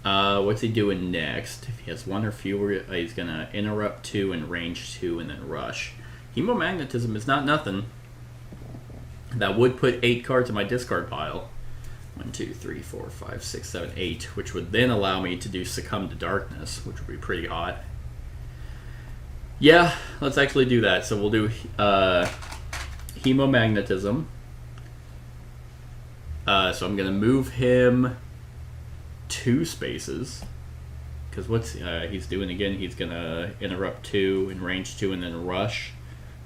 What's he doing next? If he has 1 or fewer, he's going to interrupt 2 and range 2 and then rush. Hemomagnetism is not nothing. That would put 8 cards in my discard pile. 1, 2, 3, 4, 5, 6, 7, 8, which would then allow me to do Succumb to Darkness, which would be pretty hot. Yeah, let's actually do that. So we'll do Hemomagnetism. So I'm going to move him 2 spaces, because what's he's doing again? He's gonna interrupt 2 and range 2 and then rush.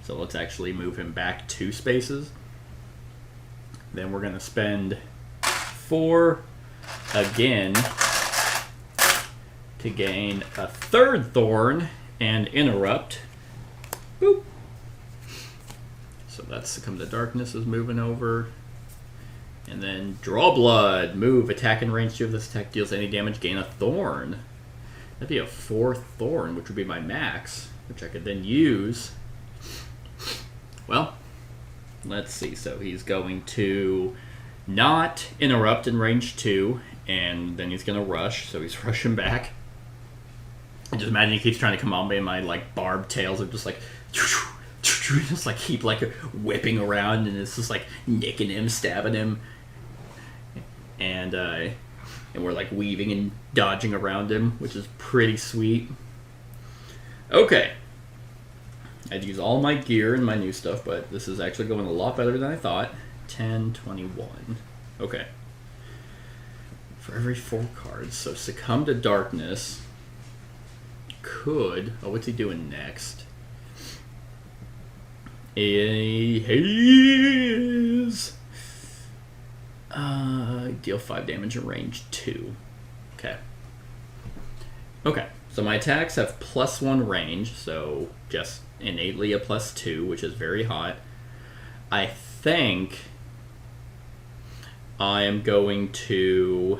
So let's actually move him back 2 spaces. Then we're gonna spend 4 again to gain a 3rd thorn and interrupt. Boop. So that's Succumb to Darkness is moving over. And then Draw Blood. Move. Attack in range 2. If this attack deals any damage, gain a thorn. That'd be a 4th thorn, which would be my max. which I could then use. Well, let's see. So he's going to not interrupt in range 2, and then he's going to rush. So he's rushing back. And just imagine he keeps trying to come on me, and my like barbed tails are just like just like keep like whipping around, and it's just like nicking him, stabbing him, and we're like weaving and dodging around him, which is pretty sweet. Okay. I'd use all my gear and my new stuff, but this is actually going a lot better than I thought. 10, 21. Okay. For every 4 cards. So Succumb to Darkness could... Oh, what's he doing next? He is... deal 5 damage in range 2. Okay. Okay. So my attacks have +1 range, so just innately a +2, which is very hot. I think I am going to...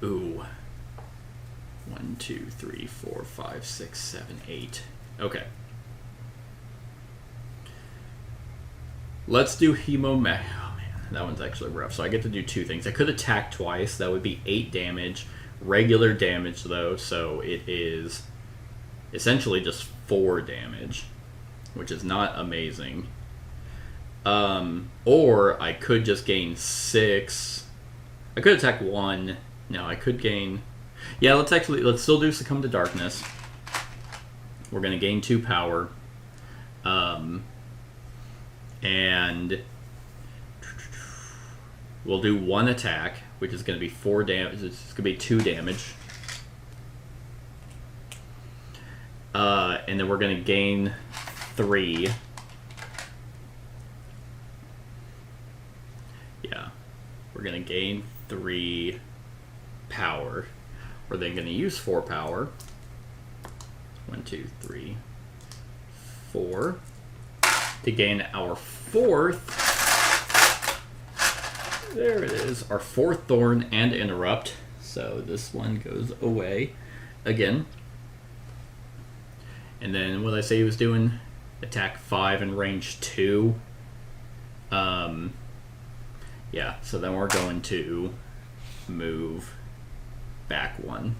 Ooh. 1, 2, 3, 4, 5, 6, 7, 8. Okay. Let's do Oh man, that one's actually rough. So I get to do 2 things. I could attack twice. That would be 8 damage. Regular damage, though, so it is essentially just 4 damage, which is not amazing. Or I could just gain 6. I could attack 1. No, I could gain... Yeah, let's still do Succumb to Darkness. We're going to gain 2 power. And we'll do 1 attack, which is going to be 4 damage. It's going to be 2 damage. And then we're going to gain 3. Yeah. We're going to gain 3 power. We're then going to use 4 power. 1, 2, 3, 4. To gain our 4th... There it is, our 4th Thorn and Interrupt. So this one goes away again. And then what did I say he was doing? Attack 5 and range 2. Yeah, so then we're going to move back 1.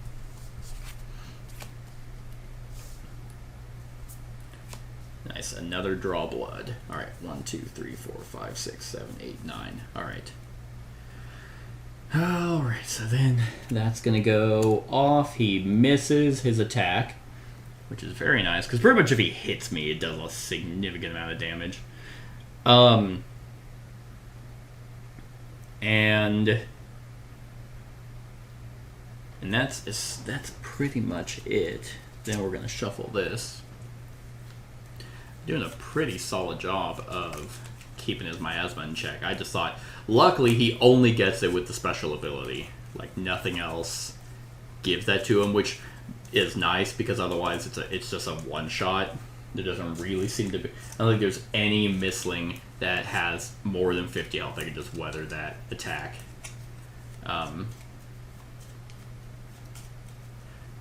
Nice, another draw blood. Alright, 1, 2, 3, 4, 5, 6, 7, 8, 9. Alright. Alright, so then that's going to go off. He misses his attack, which is very nice, because pretty much if he hits me, it does a significant amount of damage. And that's pretty much it. Then we're going to shuffle this. Doing a pretty solid job of keeping his miasma in check. I just thought, luckily he only gets it with the special ability. Like nothing else gives that to him, which is nice because otherwise it's just a one-shot. There doesn't really seem to be... I don't think there's any Mystling that has more than 50 health that can just weather that attack.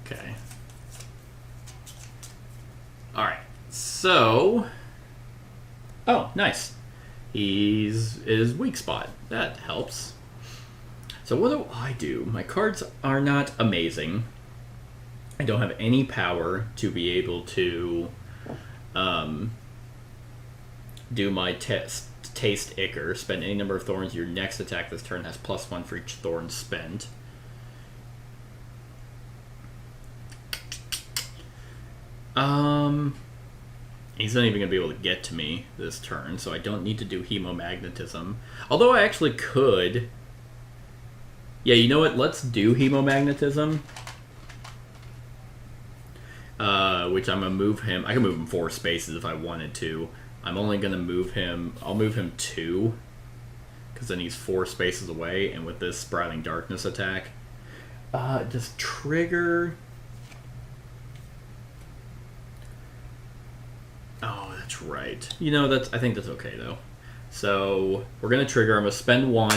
Okay. Alright. So... Oh, nice. He's his weak spot. That helps. So what do I do? My cards are not amazing. I don't have any power to be able to do my taste Ichor. Spend any number of thorns. Your next attack this turn has +1 for each thorn spent. He's not even going to be able to get to me this turn, so I don't need to do Hemomagnetism. Although I actually could. Yeah, you know what? Let's do Hemomagnetism. Which I'm going to move him. I can move him 4 spaces if I wanted to. I'm only going to move him... I'll move him 2. Because then he's 4 spaces away, and with this Sprouting Darkness attack... does trigger... Oh, that's right. You know, I think that's okay, though. So, we're going to trigger. I'm going to spend 1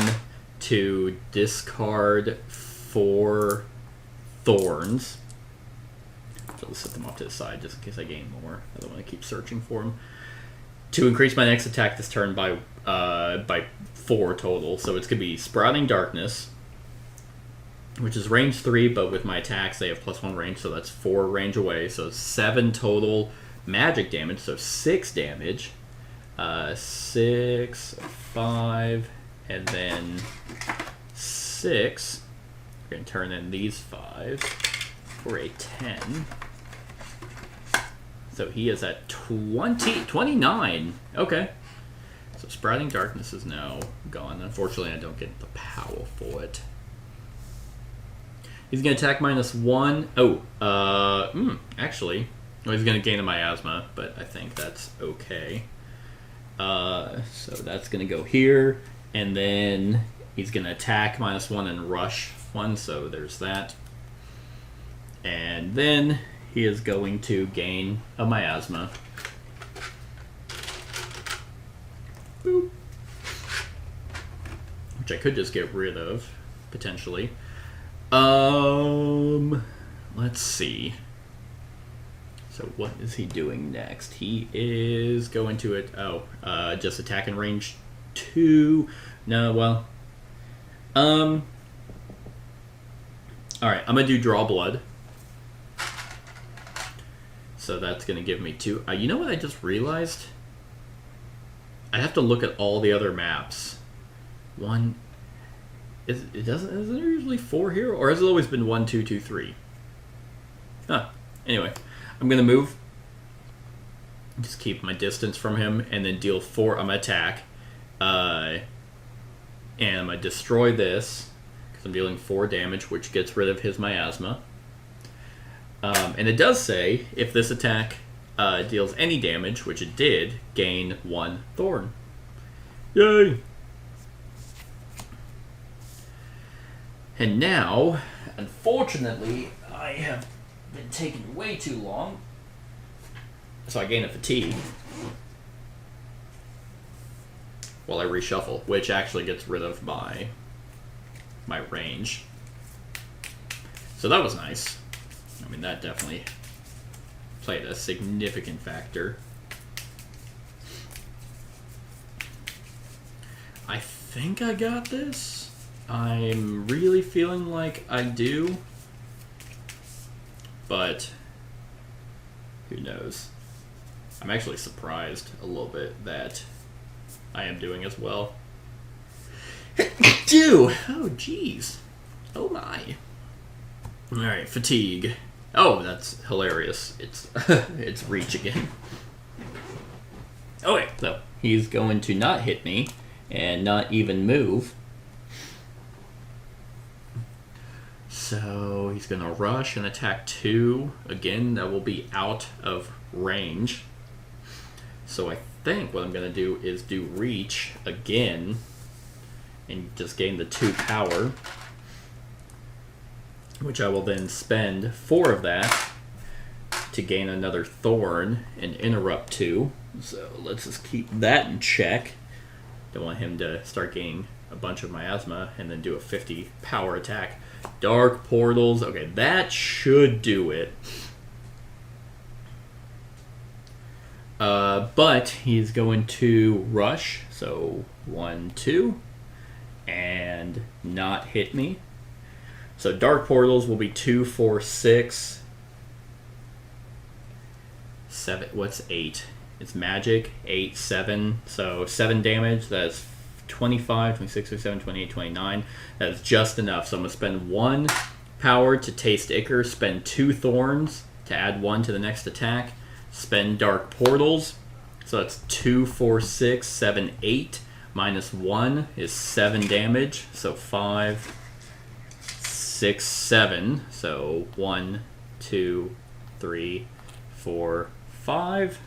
to discard 4 thorns. So I'll set them off to the side just in case I gain more. I don't want to keep searching for them. To increase my next attack this turn by 4 total. So it's going to be Sprouting Darkness, which is range 3, but with my attacks they have +1 range, so that's 4 range away. So 7 total magic damage, so 6 damage. 6, 5, and then 6. We're going to turn in these 5 for a 10. So he is at 29. Okay. So Sprouting Darkness is now gone. Unfortunately, I don't get the power for it. He's going to attack -1. Oh, actually. Well, he's going to gain a miasma, but I think that's okay. So that's going to go here. And then he's going to attack -1 and rush 1, so there's that. And then he is going to gain a miasma. Boop. Which I could just get rid of, potentially. Let's see. So what is he doing next? He is going to just attack in range 2. No, well. Alright, I'm gonna do Draw Blood. So that's gonna give me 2. You know what I just realized? I have to look at all the other maps. Isn't there usually 4 here? Or has it always been 1, 2, 2, 3? Huh. Anyway, I'm gonna move. Just keep my distance from him and then deal 4. I'm gonna attack. And I'm gonna destroy this because I'm dealing 4 damage, which gets rid of his miasma. And it does say if this attack deals any damage, which it did, gain 1 thorn. Yay! And now, unfortunately, I have been taking way too long, so I gain a fatigue while I reshuffle, which actually gets rid of my range. So that was nice. I mean, that definitely played a significant factor. I think I got this. I'm really feeling like I do, but who knows? I'm actually surprised a little bit that I am doing as well. Do! Oh, jeez. Oh, my. Alright, fatigue. Oh, that's hilarious. It's reach again. Oh, wait. So, he's going to not hit me and not even move. So, he's going to rush and attack 2. Again, that will be out of range. So, I think what I'm going to do is do reach again and just gain the 2 power, which I will then spend 4 of that to gain another thorn and interrupt 2. So let's just keep that in check. Don't want him to start gaining a bunch of miasma and then do a 50 power attack. Dark portals. Okay, that should do it. But he's going to rush. So 1, 2. And not hit me. So dark portals will be 2, 4, 6, 7. What's 8? It's magic. 8, 7. So 7 damage. That's 25, 26, 27, 28, 29. That's just enough. So I'm going to spend 1 power to taste Ichor, spend 2 thorns to add 1 to the next attack, spend dark portals. So that's 2, 4, 6, 7, 8. Minus 1 is 7 damage. So 5, 6, 7. So 1, 2, 3, 4, 5.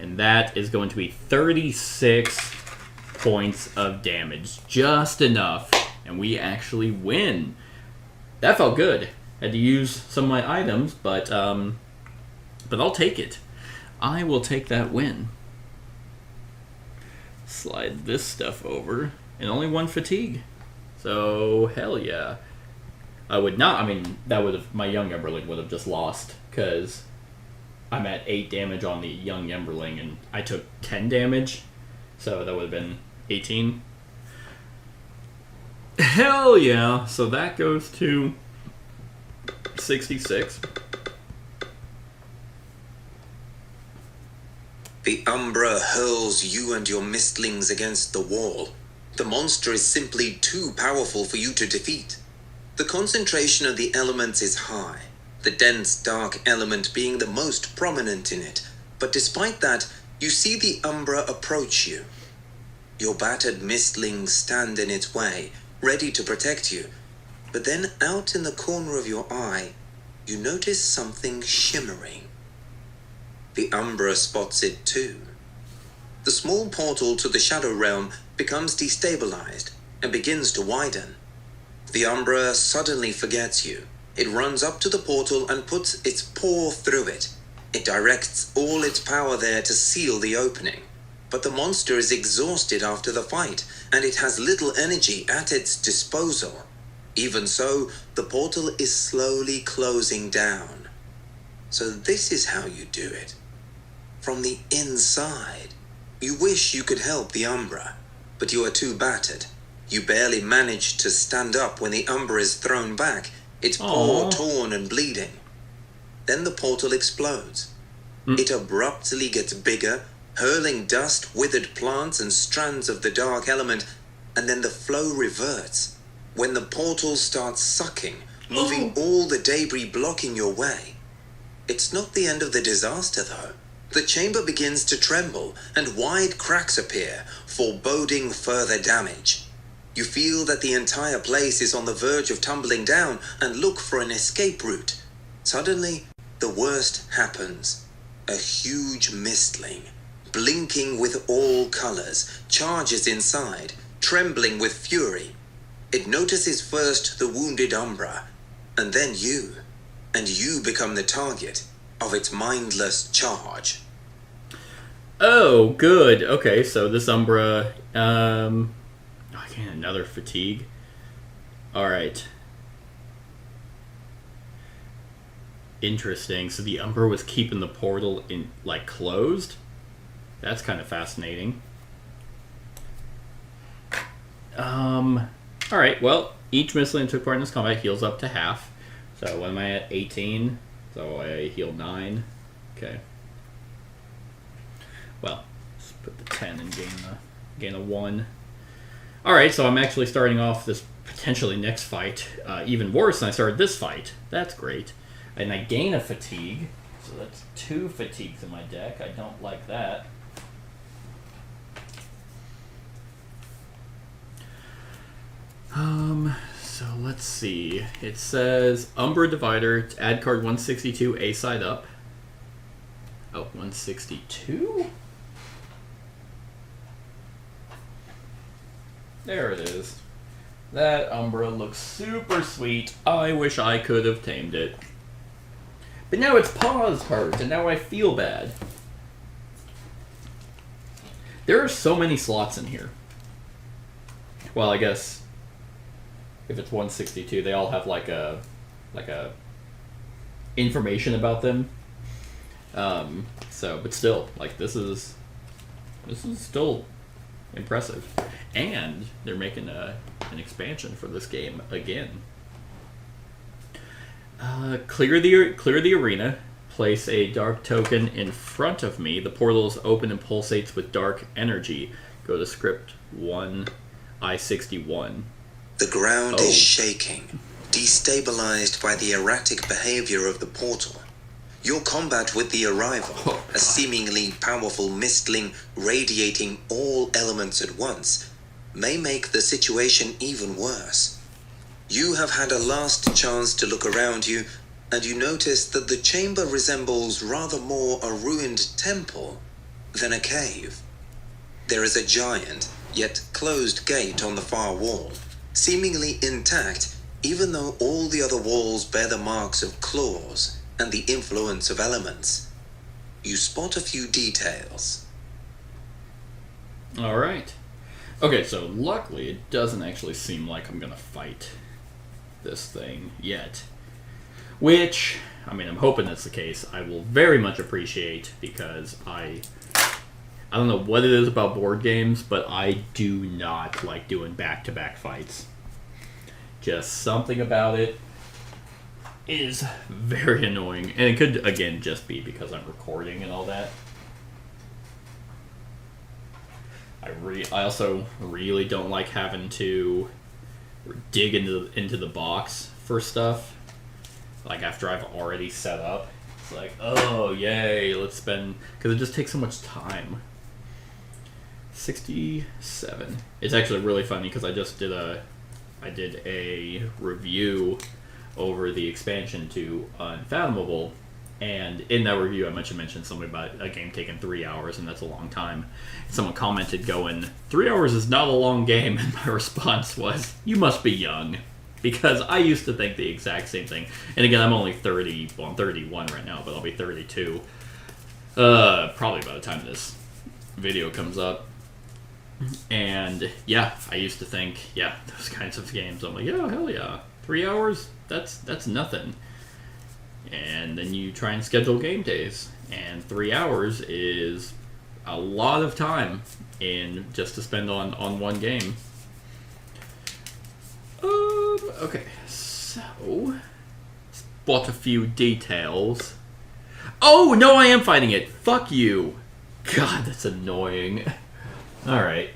And that is going to be 36 points of damage. Just enough. And we actually win. That felt good. Had to use some of my items, but I'll take it. I will take that win. Slide this stuff over. And only 1 fatigue. So, hell yeah. I would not. I mean, that would have my young Emberling would have just lost because I'm at 8 damage on the young Emberling, and I took 10 damage, so that would have been 18. Hell yeah! So that goes to 66. The Umbra hurls you and your Mystlings against the wall. The monster is simply too powerful for you to defeat. The concentration of the elements is high, the dense dark element being the most prominent in it. But despite that, you see the Umbra approach you. Your battered Mystlings stand in its way, ready to protect you. But then out in the corner of your eye, you notice something shimmering. The Umbra spots it too. The small portal to the Shadow Realm becomes destabilized and begins to widen. The Umbra suddenly forgets you. It runs up to the portal and puts its paw through it. It directs all its power there to seal the opening. But the monster is exhausted after the fight, and it has little energy at its disposal. Even so, the portal is slowly closing down. So this is how you do it. From the inside. You wish you could help the Umbra, but you are too battered. You barely manage to stand up when the Umbra is thrown back, its paw torn and bleeding. Then the portal explodes. It abruptly gets bigger, hurling dust, withered plants, and strands of the dark element, and then the flow reverts. When the portal starts sucking, moving all the debris blocking your way. It's not the end of the disaster, though. The chamber begins to tremble, and wide cracks appear, foreboding further damage. You feel that the entire place is on the verge of tumbling down, and look for an escape route. Suddenly, the worst happens. A huge Mystling, blinking with all colors, charges inside, trembling with fury. It notices first the wounded Umbra, and then you. And you become the target of its mindless charge. Oh, good. Okay, so this Umbra, another fatigue. Alright. Interesting. So the Umbra was keeping the portal in, like, closed? That's kind of fascinating. Alright, well, each Mystling took part in this combat heals up to half. So what am I at? 18. So I heal 9. Okay. Well, let's put the 10 and gain a 1. Alright, so I'm actually starting off this potentially next fight even worse than I started this fight. That's great. And I gain a fatigue. So that's 2 fatigues in my deck. I don't like that. So let's see. It says Umbra Divider, add card 162, A side up. Oh, 162? There it is. That Umbra looks super sweet. I wish I could have tamed it. But now its paws hurt, and now I feel bad. There are so many slots in here. Well, I guess if it's 162, they all have like a information about them. But still, like this is still impressive, and they're making an expansion for this game again. Clear the arena. Place a dark token in front of me. The portal is open and pulsates with dark energy. Go to script 1, I-61. The ground is shaking, destabilized by the erratic behavior of the portal. Your combat with the arrival, a seemingly powerful Mystling radiating all elements at once, may make the situation even worse. You have had a last chance to look around you, and you notice that the chamber resembles rather more a ruined temple than a cave. There is a giant, yet closed gate on the far wall, seemingly intact, even though all the other walls bear the marks of claws and the influence of elements. You spot a few details. Alright. Okay, so luckily it doesn't actually seem like I'm gonna fight this thing yet. Which, I mean, I'm hoping that's the case. I will very much appreciate, because I don't know what it is about board games, but I do not like doing back-to-back fights. Just something about it is very annoying. And it could, again, just be because I'm recording and all that. I also really don't like having to dig into the box for stuff. Like, after I've already set up. It's like, oh, yay, let's spend... Because it just takes so much time. 67. It's actually really funny because I just did a review over the expansion to Unfathomable, and in that review I mentioned something about a game taking 3 hours, and that's a long time. Someone commented going, 3 hours is not a long game, and my response was, you must be young, because I used to think the exact same thing. And again, I'm only 30, well, I'm 31 right now, but I'll be 32 probably by the time this video comes up. And yeah, I used to think, yeah, those kinds of games, I'm like, yeah, hell yeah, 3 hours, that's nothing. And then you try and schedule game days, and 3 hours is a lot of time in just to spend on one game. Okay, so spot a few details. Oh no, I am fighting it. Fuck you. God, that's annoying. Alright.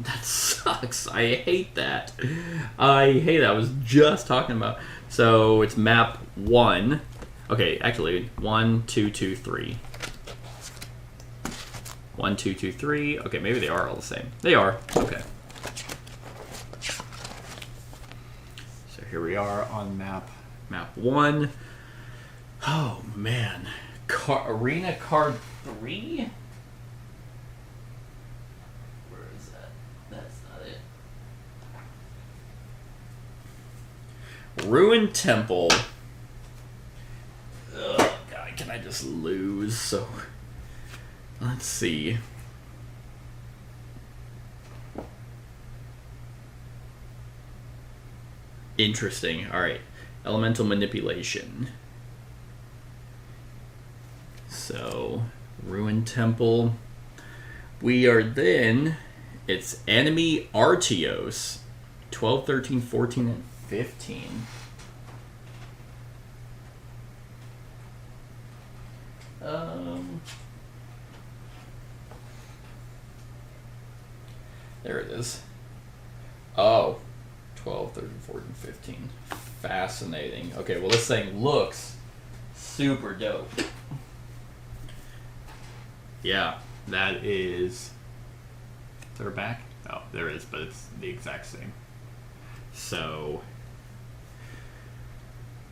That sucks. I hate that. I hate that. I was just talking about... So, it's map 1. Okay, actually, 1, 2, 2, 3. 1, 2, 2, 3. Okay, maybe they are all the same. They are. Okay. So here we are on map 1. Oh, man. Arena card 3? Ruined Temple. Ugh, God, can I just lose? So, let's see. Interesting. Alright. Elemental manipulation. So, Ruined Temple. We are then... It's enemy Artios. 12, 13, 14, and 15. There it is. Oh. 12, 13, 14, 15. Fascinating. Okay, well, this thing looks super dope. Yeah, that is... Is there a back? Oh, there is, but it's the exact same. So...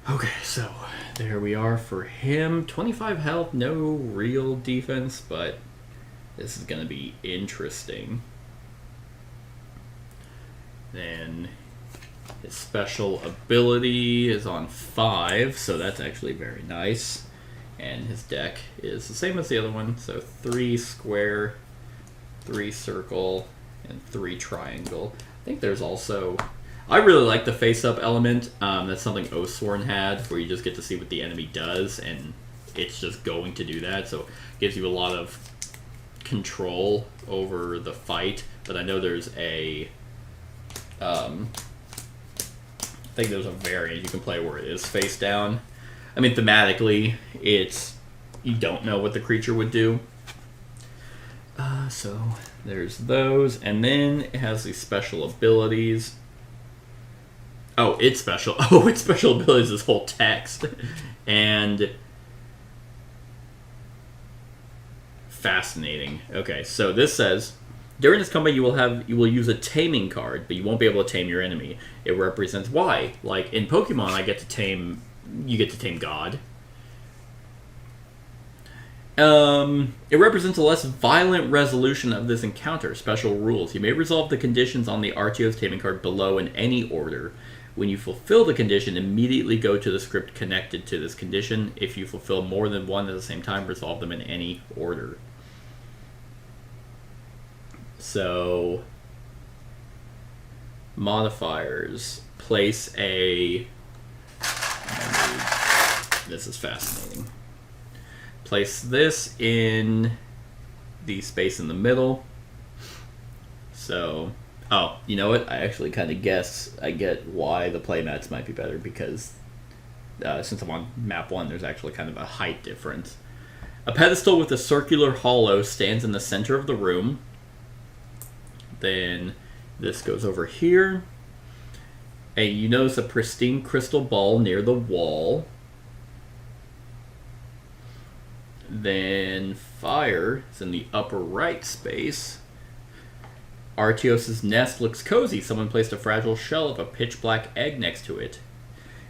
Okay, so there we are for him. 25 health, no real defense, but this is going to be interesting. Then his special ability is on 5, so that's actually very nice. And his deck is the same as the other one, so 3 square, 3 circle, and 3 triangle. I think there's also... I really like the face-up element. That's something Oathsworn had, where you just get to see what the enemy does, and it's just going to do that, so it gives you a lot of control over the fight. But I know there's a... I think there's a variant you can play where it is face down. I mean, thematically, it's... You don't know what the creature would do. So, there's those, and then it has these special abilities. Oh, its special ability is this whole text. And fascinating. Okay, so this says, during this combat you will use a taming card, but you won't be able to tame your enemy. It represents why. Like in Pokemon, you get to tame God. It represents a less violent resolution of this encounter. Special rules. You may resolve the conditions on the Artios taming card below in any order. When you fulfill the condition, immediately go to the script connected to this condition. If you fulfill more than one at the same time, resolve them in any order. So, modifiers. Place a... This is fascinating. Place this in the space in the middle. So, oh, you know what? I actually kind of guess I get why the playmats might be better, because since I'm on map 1, there's actually kind of a height difference. A pedestal with a circular hollow stands in the center of the room. Then this goes over here. And you notice a pristine crystal ball near the wall. Then fire is in the upper right space. Artios' nest looks cozy. Someone placed a fragile shell of a pitch black egg next to it.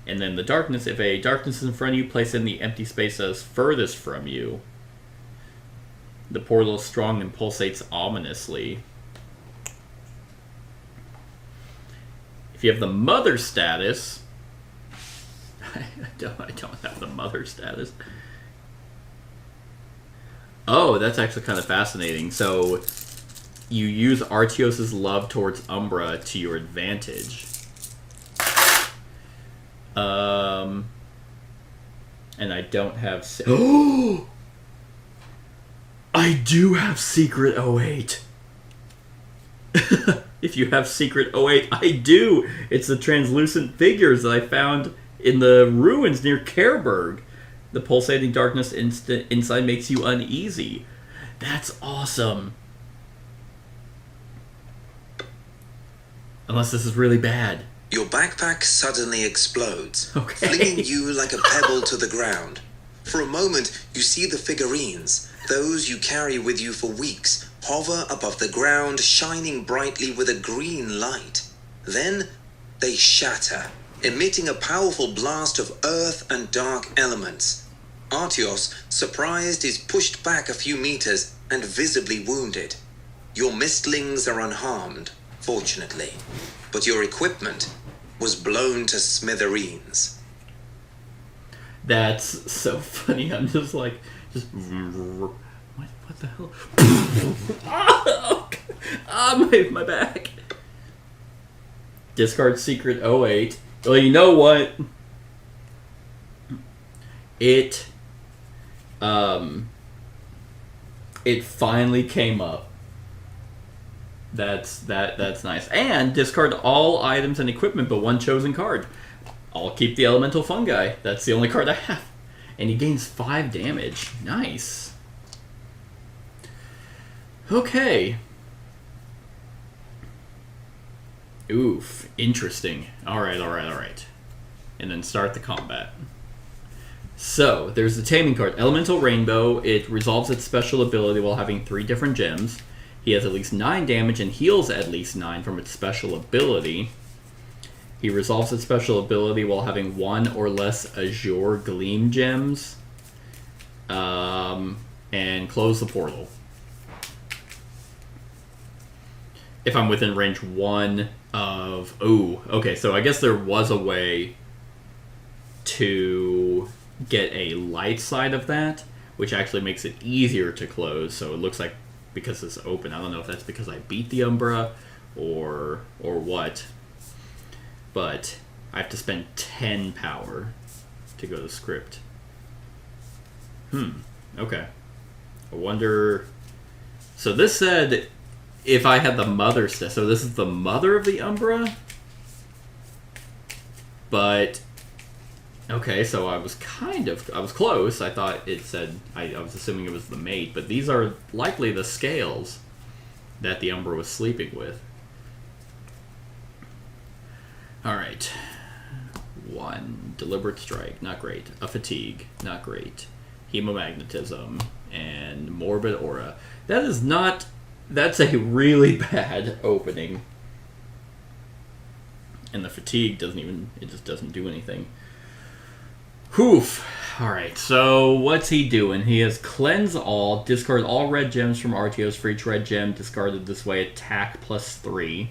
And then the darkness. If a darkness is in front of you, place in the empty space that is furthest from you. The portal is strong and pulsates ominously. If you have the mother status... I don't have the mother status. Oh, that's actually kind of fascinating. So, you use Artios' love towards Umbra to your advantage. And I don't have... Oh! I do have Secret 08. If you have Secret 08, I do. It's the translucent figures that I found in the ruins near Careburg. The pulsating darkness inside makes you uneasy. That's awesome. Unless this is really bad. Your backpack suddenly explodes, Okay. flinging you like a pebble to the ground. For a moment, you see the figurines, those you carry with you for weeks, hover above the ground, shining brightly with a green light. Then, they shatter, emitting a powerful blast of earth and dark elements. Artios, surprised, is pushed back a few meters and visibly wounded. Your Mystlings are unharmed, fortunately, but your equipment was blown to smithereens. That's so funny. I'm just like, what the hell? My back. Discard Secret 08. Well, you know what? It finally came up. That's nice. And discard all items and equipment but one chosen card. I'll keep the elemental fungi. That's the only card I have. And he gains 5 damage. Nice. Okay. Oof. Interesting. Alright. And then start the combat. So, there's the taming card. Elemental Rainbow. It resolves its special ability while having 3 different gems. He has at least 9 damage and heals at least 9 from its special ability. He resolves its special ability while having 1 or less Azure Gleam gems. And close the portal. If I'm within range 1 of... Ooh, okay, so I guess there was a way to get a light side of that, which actually makes it easier to close. So it looks like, because it's open, I don't know if that's because I beat the Umbra or what. But I have to spend 10 power to go to script. Okay. I wonder... So this said if I had the mother stuff. So this is the mother of the Umbra? But... Okay, so I was close. I thought it said... I was assuming it was the mate. But these are likely the scales that the Umbra was sleeping with. Alright. 1. Deliberate Strike. Not great. A Fatigue. Not great. Hemomagnetism. And Morbid Aura. That is not... That's a really bad opening. And the Fatigue doesn't even... It just doesn't do anything. Oof. Alright, so what's he doing? He has Cleanse All. Discard all red gems from Artios. For each red gem discarded this way, attack +3.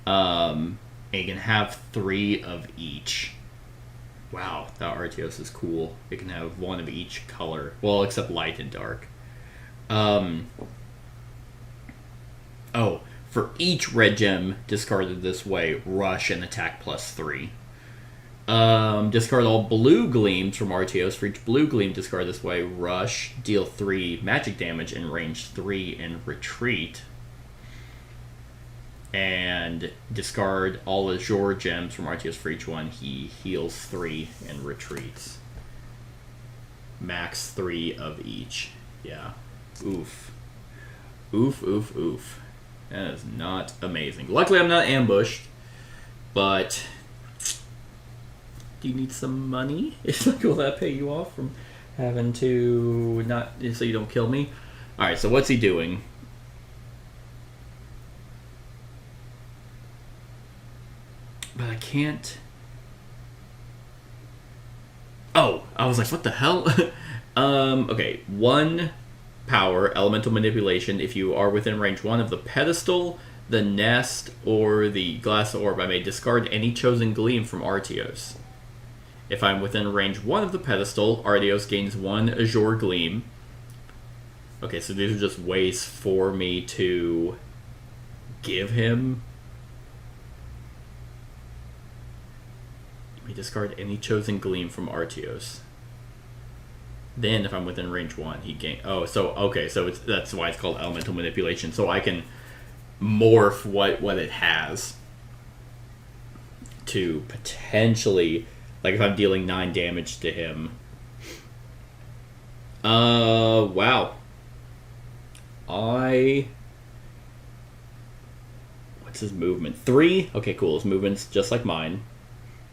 And you can have 3 of each. Wow, that Artios is cool. It can have 1 of each color. Well, except light and dark. Oh, For each red gem discarded this way, rush and attack +3. Discard all blue gleams from RTOs. For each blue gleam discard this way, rush, deal 3 magic damage and range 3 and retreat. And discard all Azure gems from RTOs. For each one, he heals 3 and retreats. Max 3 of each. Yeah. Oof. Oof, oof, oof. That is not amazing. Luckily, I'm not ambushed, but do you need some money? It's like, will that pay you off from having to not, so you don't kill me? Alright, so what's he doing? But I can't. Oh, I was like, what the hell? Okay, 1 power, elemental manipulation. If you are within range 1 of the pedestal, the nest, or the glass orb, I may discard any chosen gleam from Artios. If I'm within range 1 of the pedestal, Artios gains 1 Azure gleam. Okay, so these are just ways for me to give him. You may discard any chosen gleam from Artios. Then, if I'm within range 1, he gains. Oh, so okay, so that's why it's called elemental manipulation. So I can morph what it has to potentially, like if I'm dealing 9 damage to him. Wow. What's his movement? 3. Okay, cool. His movement's just like mine.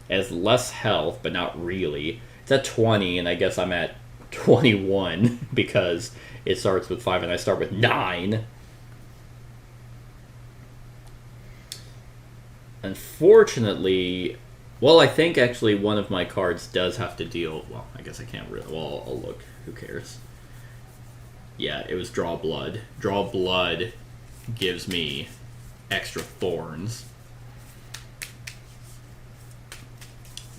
Has less health, but not really. It's at 20, and I guess I'm at 21 because it starts with 5 and I start with 9. Unfortunately, well, I think actually one of my cards does have to deal. Well, I guess I can't really. Well, I'll look. Who cares? Yeah, it was Draw Blood. Draw Blood gives me extra thorns.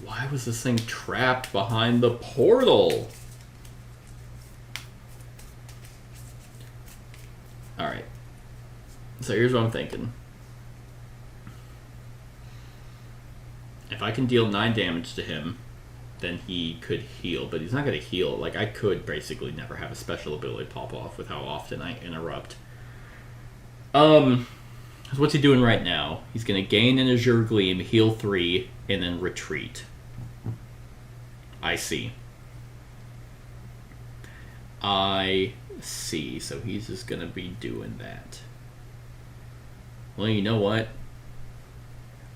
Why was this thing trapped behind the portal? Alright. So here's what I'm thinking. If I can deal 9 damage to him, then he could heal. But he's not going to heal. Like, I could basically never have a special ability pop off with how often I interrupt. So what's he doing right now? He's going to gain an Azure Gleam, heal 3, and then retreat. I see. I see. So he's just going to be doing that. Well, you know what?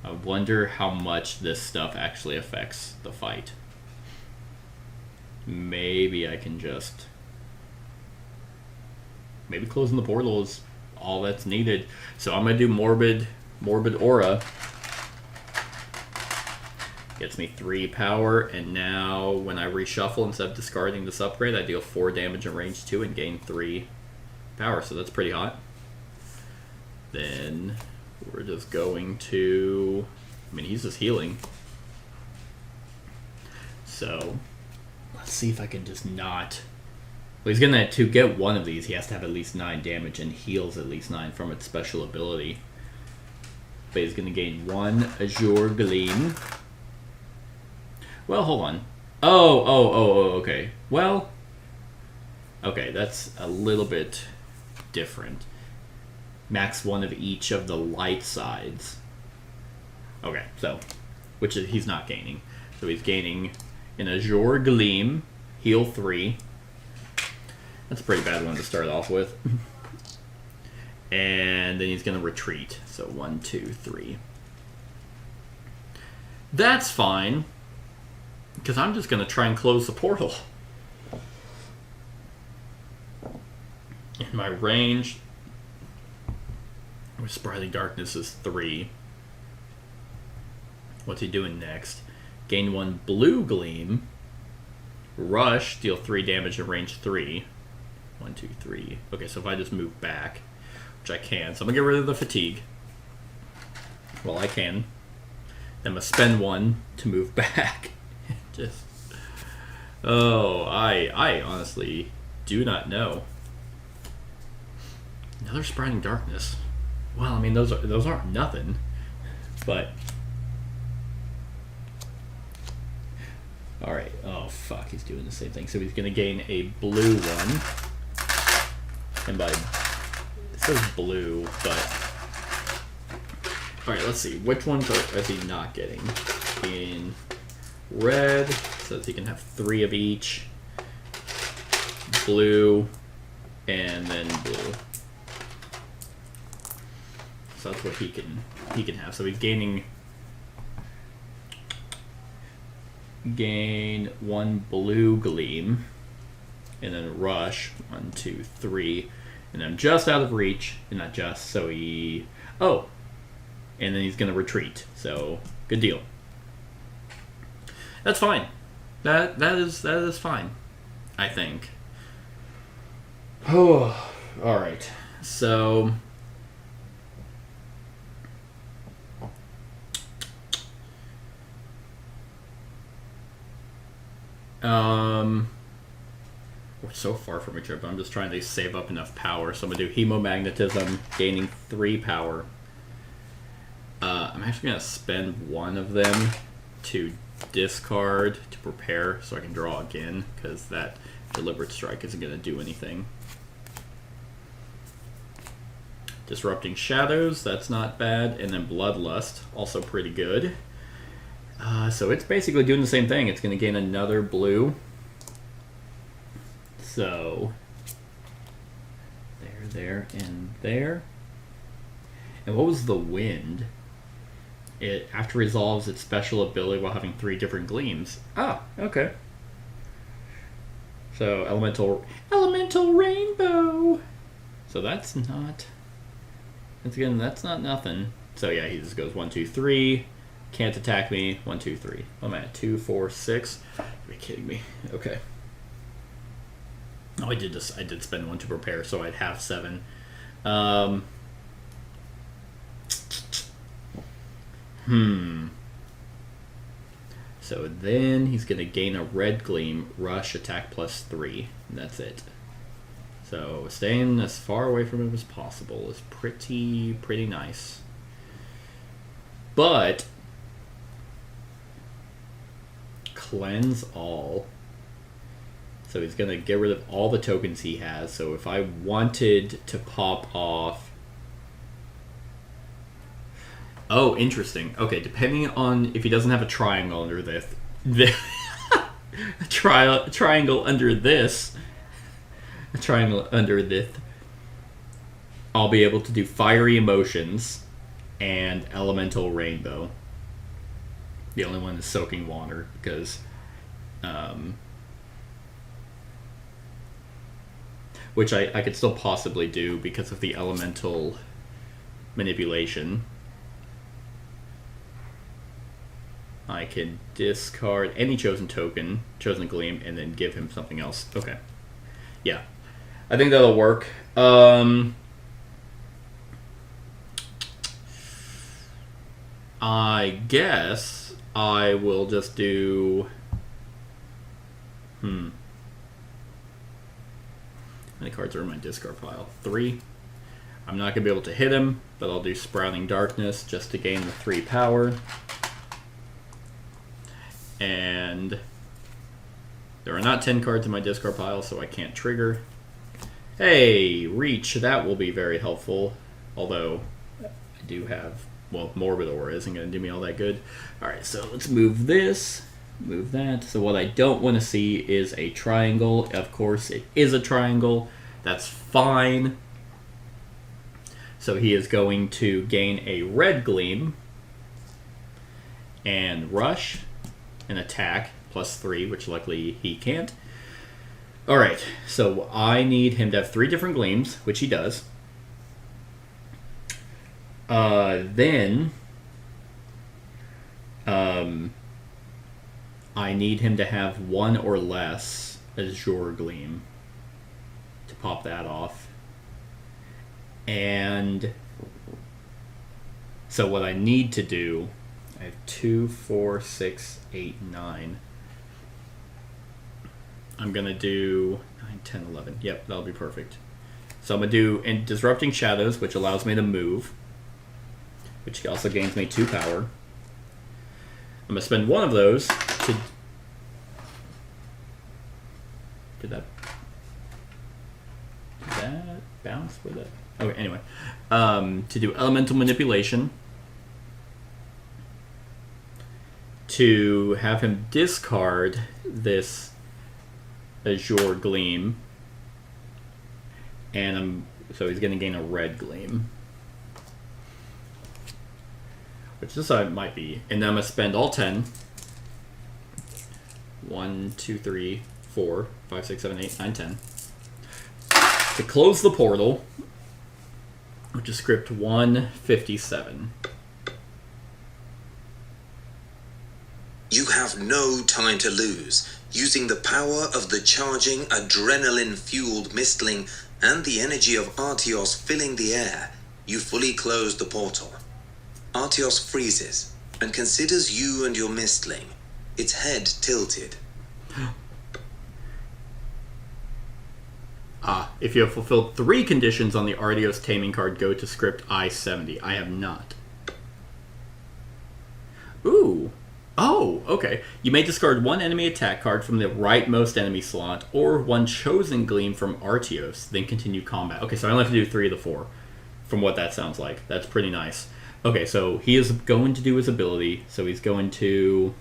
I wonder how much this stuff actually affects the fight. Maybe I can just... Maybe closing the portal is all that's needed. So I'm going to do Morbid Aura. Gets me 3 power, and now when I reshuffle, instead of discarding this upgrade, I deal 4 damage in range 2 and gain 3 power, so that's pretty hot. Then we're just going to... I mean, he's just healing. So, let's see if I can just not... Well, he's gonna, to get one of these, he has to have at least 9 damage and heals at least 9 from its special ability. But he's gonna gain 1 Azure Gleam. Well, hold on. Oh, okay. Well, okay, that's a little bit different. Max 1 of each of the light sides. Okay, so, which is, he's not gaining. So he's gaining an Azure Gleam, heal 3. That's a pretty bad one to start off with. And then he's going to retreat. So 1, 2, 3. That's fine. Because I'm just going to try and close the portal. In my range, with Sprightly Darkness is 3. What's he doing next? Gain 1 Blue Gleam. Rush, deal 3 damage in range 3. 1, 2, 3. Okay, so if I just move back, which I can, so I'm going to get rid of the fatigue. Well, I can. Then I'm going to spend 1 to move back. Just... Oh, I honestly do not know. Another Sprightly Darkness. Well, I mean, those aren't nothing, but all right. Oh fuck, he's doing the same thing. So he's gonna gain a blue one, and by it says blue, but all right. Let's see which ones is he not getting. In red, so that he can have 3 of each. Blue, and then blue. So that's what he can have. So he's gain 1 blue gleam, and then rush 1, 2, 3, and I'm just out of reach, and not just so he and then he's gonna retreat. So good deal. That's fine. That is fine, I think. Oh, all right. So we're so far from each other, but I'm just trying to save up enough power. So I'm gonna do hemomagnetism, gaining 3 power. I'm actually gonna spend 1 of them to discard to prepare so I can draw again, because that deliberate strike isn't gonna do anything. Disrupting Shadows, that's not bad. And then Bloodlust, also pretty good. So it's basically doing the same thing. It's going to gain another blue. So, there, and there. And what was the wind? It after resolves its special ability while having 3 different gleams. Ah, okay. So, elemental rainbow. So that's not... Again, that's not nothing. So yeah, he just goes 1, 2, 3. Can't attack me. 1, 2, 3. I'm at 2, 4, 6. Are you kidding me? Okay. Oh, I did spend 1 to prepare, so I'd have 7. So then he's gonna gain a red gleam, rush, attack +3, and that's it. So staying as far away from him as possible is pretty nice. But cleanse all. So he's gonna get rid of all the tokens he has. So if I wanted to pop off... Oh, interesting. Okay, depending on if he doesn't have a triangle under this... triangle under this... A triangle under this, I'll be able to do Fiery Emotions and Elemental Rainbow. The only one is Soaking Water, because which I could still possibly do because of the elemental manipulation. I can discard any chosen token, chosen gleam, and then give him something else. Okay. Yeah. I think that'll work. I guess I will just do... How many cards are in my discard pile? 3. I'm not going to be able to hit him, but I'll do Sprouting Darkness just to gain the 3 power. And there are not 10 cards in my discard pile, so I can't trigger. Hey, Reach, that will be very helpful. Although, I do have... Well, Morbid Aura isn't going to do me all that good. Alright, so let's move this. Move that. So what I don't want to see is a triangle. Of course, it is a triangle. That's fine. So he is going to gain a red gleam. And rush. And attack. +3, which luckily he can't. Alright, so I need him to have 3 different gleams, which he does. Then I need him to have 1 or less Azure Gleam to pop that off. And so what I need to do, I have 2, 4, 6, 8, 9. I'm going to do 9, 10, 11. Yep, that'll be perfect. So I'm going to do Disrupting Shadows, which allows me to move. which also gains me 2 power. I'm going to spend one of those to... Did that bounce with it? Okay, anyway. To do elemental manipulation. To have him discard this Azure Gleam. And so he's going to gain a red gleam. Which this side might be. And then I'm going to spend all 10. 1, 2, 3, 4, 5, 6, 7, 8, 9, 10. To close the portal, which is script 157. You have no time to lose. Using the power of the charging, adrenaline-fueled Mystling and the energy of Artios filling the air, you fully close the portal. Artios freezes and considers you and your Mystling, its head tilted. If you have fulfilled 3 conditions on the Artios taming card, go to script I-70. I have not. Ooh. Oh, okay. You may discard 1 enemy attack card from the rightmost enemy slot, or 1 chosen gleam from Artios, then continue combat. Okay, so I only have to do 3 of the 4, from what that sounds like. That's pretty nice. Okay, so he is going to do his ability, so he's going to...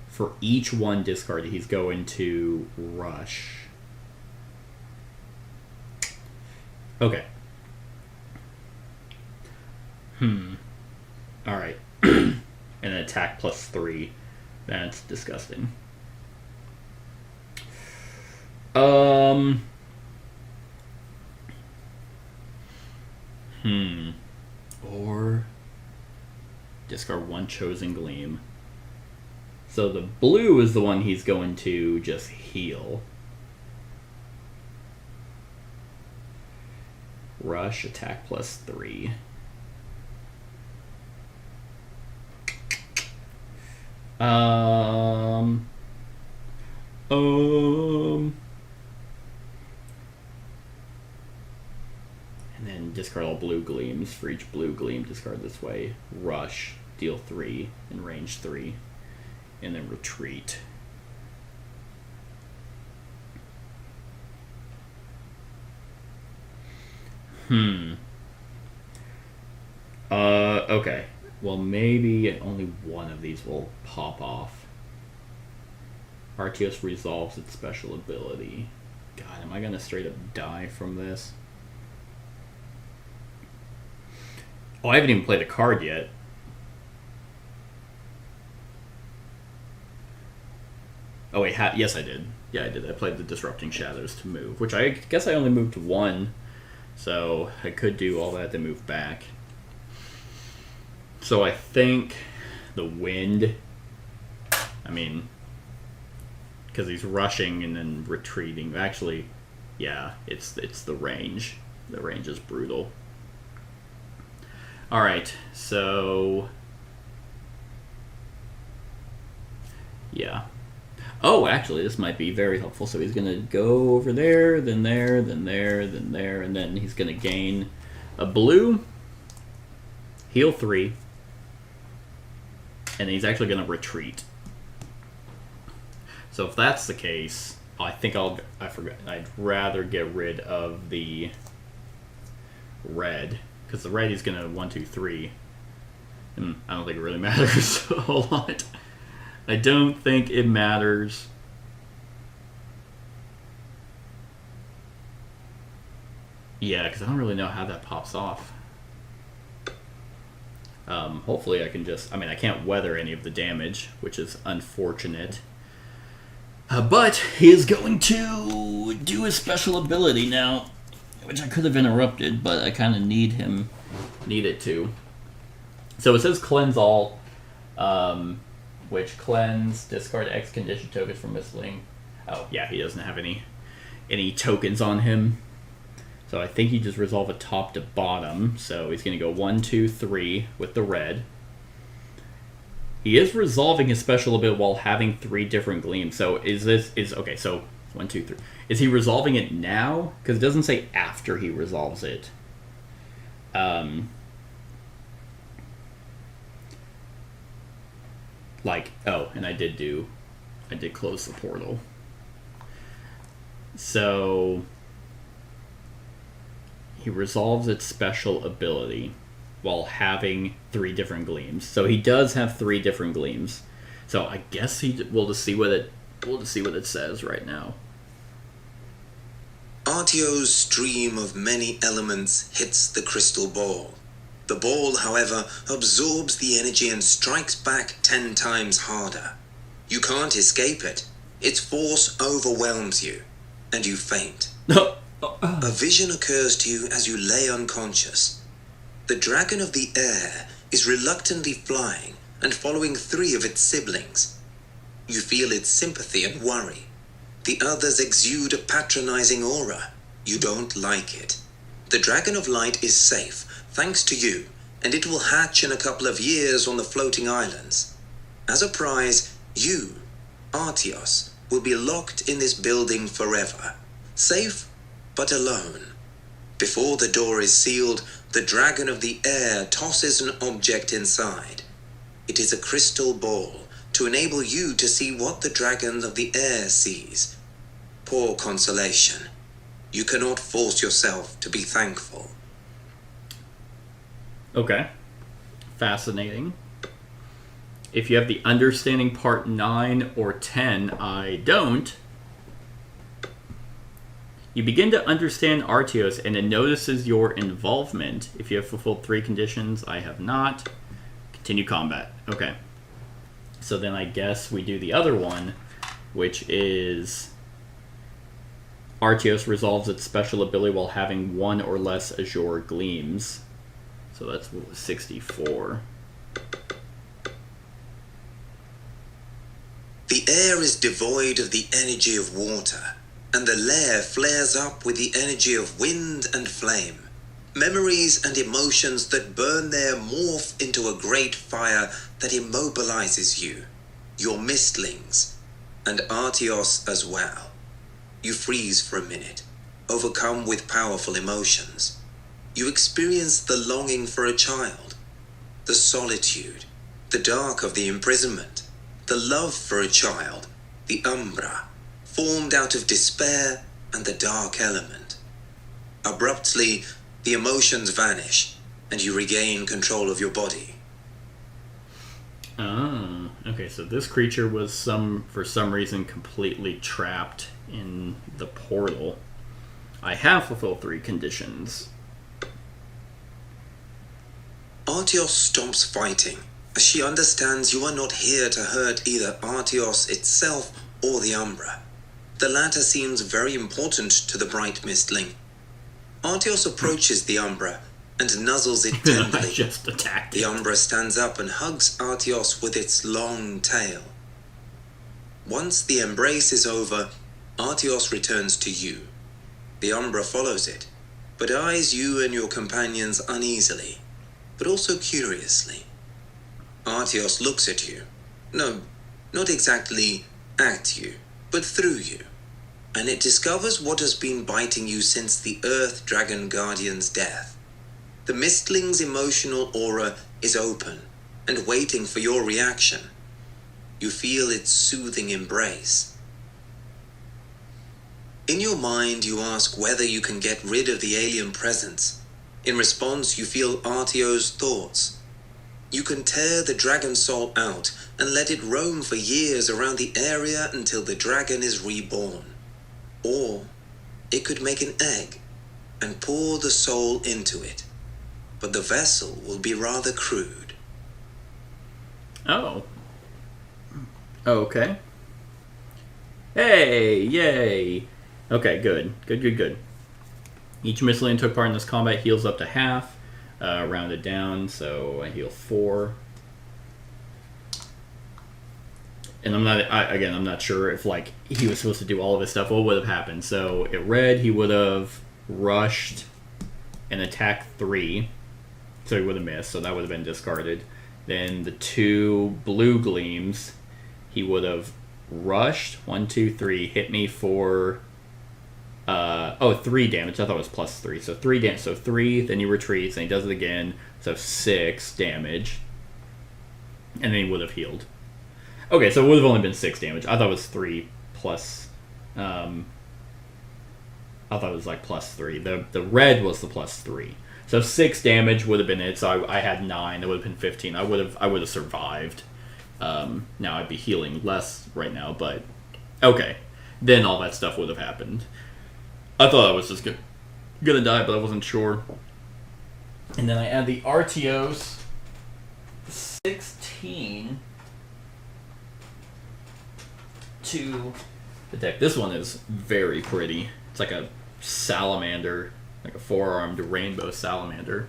For each 1 discarded, he's going to rush. Okay. Alright. And an attack plus 3. That's disgusting. Or discard 1 chosen gleam. So the blue is the one he's going to just heal. Rush, attack plus 3. And then discard all blue gleams. For each blue gleam, discard this way. Rush, deal 3, and range 3. And then retreat. Okay. Well, maybe only one of these will pop off. Artios resolves its special ability. God, am I gonna straight up die from this? Oh, I haven't even played a card yet. Oh wait, yes I did. Yeah, I did. I played the Disrupting Shadows to move, which I guess I only moved 1. So I could do all that to move back. So I think the wind, I mean, because he's rushing and then retreating. Actually, yeah, it's the range. The range is brutal. All right, so yeah. Oh, actually, this might be very helpful. So he's going to go over there, then there, then there, then there, and then he's going to gain a blue, heal 3, and he's actually going to retreat. So if that's the case, I think I forgot. I'd rather get rid of the red, because the red is going to 1, 2, 3. And I don't think it really matters a whole lot. I don't think it matters. Yeah, because I don't really know how that pops off. Hopefully I can just... I mean, I can't weather any of the damage, which is unfortunate. But he is going to do his special ability now, which I could have interrupted, but I kind of need it to. So it says Cleanse All. Which cleanse, discard X condition tokens from Mystling. Oh, yeah, he doesn't have any tokens on him. So I think you just resolve it top to bottom. So he's going to go 1, 2, 3 with the red. He is resolving his special ability while having 3 different gleams. So okay, so 1, 2, 3. Is he resolving it now? Because it doesn't say after he resolves it. And I did close the portal. So he resolves its special ability while having 3 different gleams. So he does have 3 different gleams. So I guess we'll just see what it says right now. Artio's stream of many elements hits the crystal ball. The ball, however, absorbs the energy and strikes back 10 times harder. You can't escape it. Its force overwhelms you, and you faint. A vision occurs to you as you lay unconscious. The dragon of the air is reluctantly flying and following 3 of its siblings. You feel its sympathy and worry. The others exude a patronizing aura. You don't like it. The dragon of light is safe, thanks to you, and it will hatch in a couple of years on the floating islands. As a prize, you, Artios, will be locked in this building forever. Safe, but alone. Before the door is sealed, the dragon of the air tosses an object inside. It is a crystal ball to enable you to see what the dragon of the air sees. Poor consolation. You cannot force yourself to be thankful. Okay. Fascinating. If you have the understanding part 9 or 10, I don't. You begin to understand Artios and it notices your involvement. If you have fulfilled 3 conditions, I have not. Continue combat. Okay. So then I guess we do the other one, which is Artios resolves its special ability while having 1 or less azure gleams. So that's 64. The air is devoid of the energy of water, and the lair flares up with the energy of wind and flame. Memories and emotions that burn there morph into a great fire that immobilizes you, your Mystlings, and Artios as well. You freeze for a minute, overcome with powerful emotions. You experience the longing for a child, the solitude, the dark of the imprisonment, the love for a child, the umbra, formed out of despair and the dark element. Abruptly, the emotions vanish, and you regain control of your body. Oh, okay, so this creature was for some reason completely trapped in the portal. I have fulfilled 3 conditions. Artios stops fighting, as she understands you are not here to hurt either Artios itself or the Umbra. The latter seems very important to the bright Mystling. Artios approaches the Umbra and nuzzles it tenderly. I just attacked it. The Umbra stands up and hugs Artios with its long tail. Once the embrace is over, Artios returns to you. The Umbra follows it, but eyes you and your companions uneasily, but also curiously. Artios looks at you. No, not exactly at you, but through you. And it discovers what has been biting you since the Earth Dragon Guardian's death. The Mystling's emotional aura is open and waiting for your reaction. You feel its soothing embrace. In your mind, you ask whether you can get rid of the alien presence. In response, you feel Artio's thoughts. You can tear the dragon soul out and let it roam for years around the area until the dragon is reborn. Or it could make an egg and pour the soul into it. But the vessel will be rather crude. Oh. Okay. Hey, yay. Okay, good. Good. Each Mystling took part in this combat heals up to half, rounded down, so I heal 4. And I'm not sure if he was supposed to do all of his stuff. What would have happened? So it read he would have rushed and attacked 3, so he would have missed. So that would have been discarded. Then the 2 blue gleams, he would have rushed 1, 2, 3, hit me for 3 damage. I thought it was plus 3. So 3 damage. So 3. Then he retreats and he does it again. So 6 damage, and then he would have healed. Okay, so it would have only been 6 damage. I thought it was 3 plus. I thought it was like plus 3. The red was the plus 3. So 6 damage would have been it. So I had 9. That would have been 15. I would have survived. Now I'd be healing less right now, but okay. Then all that stuff would have happened. I thought I was just gonna die, but I wasn't sure. And then I add the Artios 16 to the deck. This one is very pretty. It's like a salamander, like a 4-armed rainbow salamander.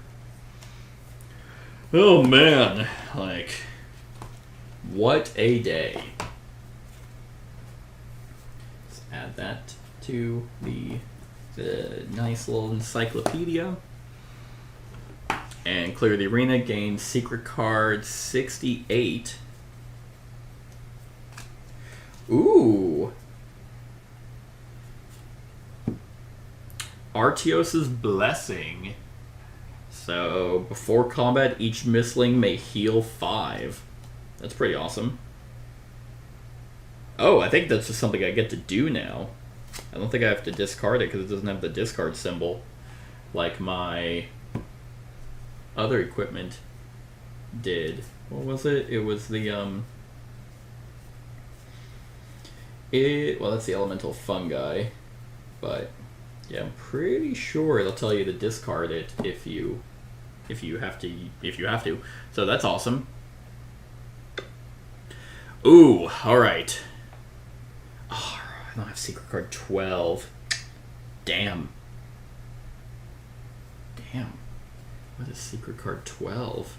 Oh man, like, what a day. Let's add that to the nice little encyclopedia. And clear the arena, gain secret card 68. Ooh. Artios' Blessing. So, before combat, each Mystling may heal 5. That's pretty awesome. Oh, I think that's just something I get to do now. I don't think I have to discard it because it doesn't have the discard symbol like my other equipment did. What was it? It was the, well, that's the elemental fungi, but yeah, I'm pretty sure it'll tell you to discard it if you have to. So that's awesome. Ooh, all right. Oh, I don't have secret card 12. Damn. What is secret card 12?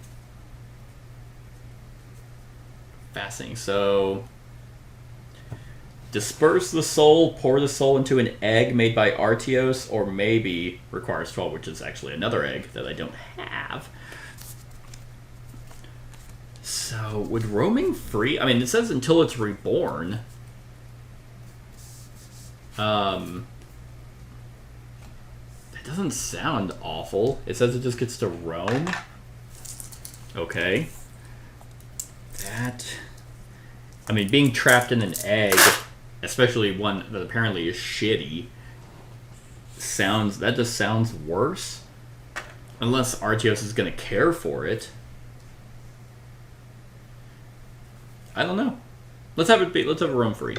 Fascinating. So, disperse the soul, pour the soul into an egg made by Artios, or maybe requires 12, which is actually another egg that I don't have. So, would roaming free... I mean, it says until it's reborn. That doesn't sound awful. It says it just gets to roam. Okay. That... I mean, being trapped in an egg, especially one that apparently is shitty, that just sounds worse. Unless Artios is going to care for it. I don't know. Let's have a roam free.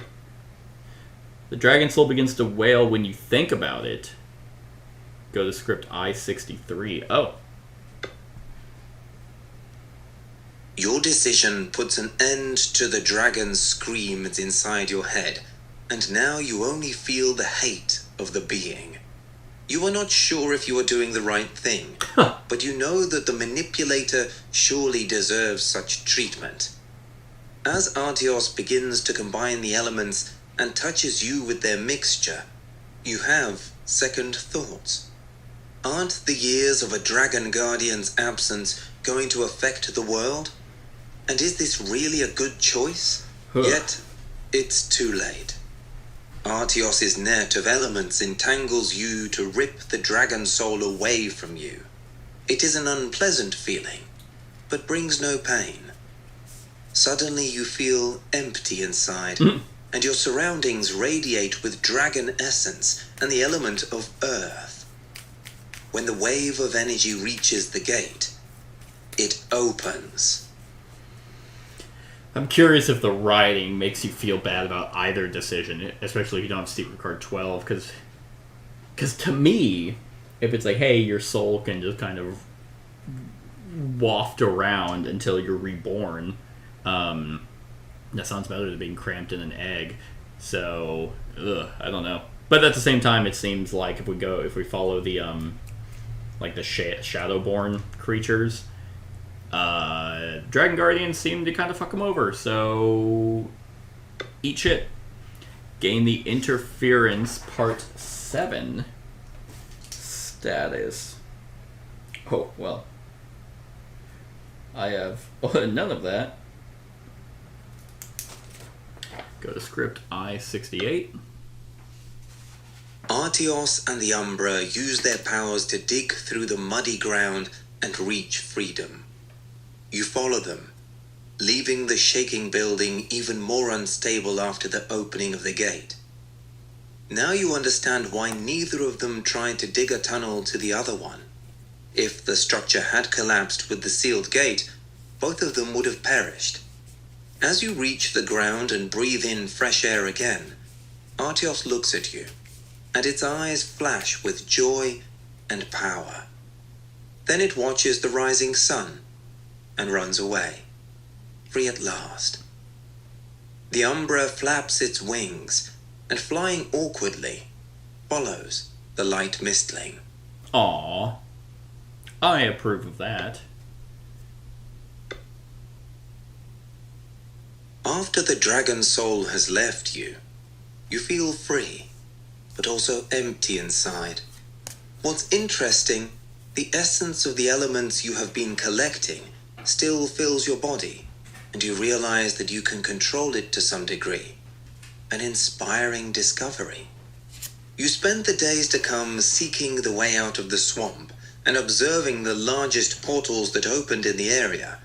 The dragon soul begins to wail when you think about it. Go to script I-63. Oh. Your decision puts an end to the dragon's screams inside your head, and now you only feel the hate of the being. You are not sure if you are doing the right thing, but you know that the manipulator surely deserves such treatment. As Artios begins to combine the elements and touches you with their mixture, you have second thoughts. Aren't the years of a dragon guardian's absence going to affect the world? And is this really a good choice? Yet, it's too late. Artios' net of elements entangles you to rip the dragon soul away from you. It is an unpleasant feeling, but brings no pain. Suddenly you feel empty inside, and your surroundings radiate with dragon essence and the element of earth. When the wave of energy reaches the gate, it opens. I'm curious if the writing makes you feel bad about either decision, especially if you don't have secret card 12, because to me, if it's like, hey, your soul can just kind of waft around until you're reborn, that sounds better than being cramped in an egg. So, I don't know. But at the same time, it seems like if we follow the like the Shadowborn creatures, Dragon Guardians seem to kind of fuck them over. So, eat shit. Gain the Interference Part 7 status. Oh, well. I have none of that. Go to script I-68. Artios and the Umbra use their powers to dig through the muddy ground and reach freedom. You follow them, leaving the shaking building even more unstable after the opening of the gate. Now you understand why neither of them tried to dig a tunnel to the other one. If the structure had collapsed with the sealed gate, both of them would have perished. As you reach the ground and breathe in fresh air again, Artios looks at you, and its eyes flash with joy and power. Then it watches the rising sun and runs away, free at last. The Umbra flaps its wings and, flying awkwardly, follows the light Mystling. Aww. I approve of that. After the dragon soul has left you, you feel free, but also empty inside. What's interesting, the essence of the elements you have been collecting still fills your body, and you realize that you can control it to some degree. An inspiring discovery. You spend the days to come seeking the way out of the swamp and observing the largest portals that opened in the area.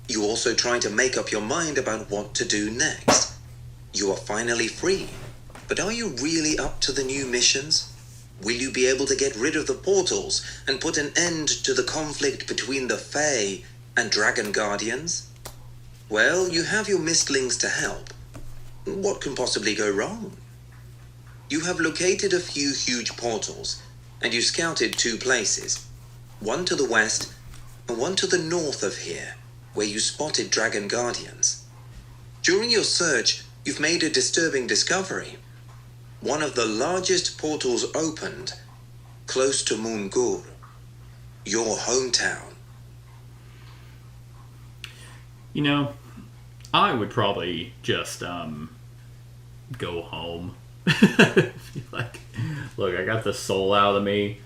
You also try to make up your mind about what to do next. You are finally free, but are you really up to the new missions? Will you be able to get rid of the portals and put an end to the conflict between the Fae and Dragon Guardians? Well, you have your Mystlings to help. What can possibly go wrong? You have located a few huge portals, and you scouted 2 places, one to the west and one to the north of here, where you spotted Dragon Guardians. During your search, you've made a disturbing discovery. One of the largest portals opened, close to Mungur, your hometown. You know, I would probably just go home. Like, look, I got the soul out of me.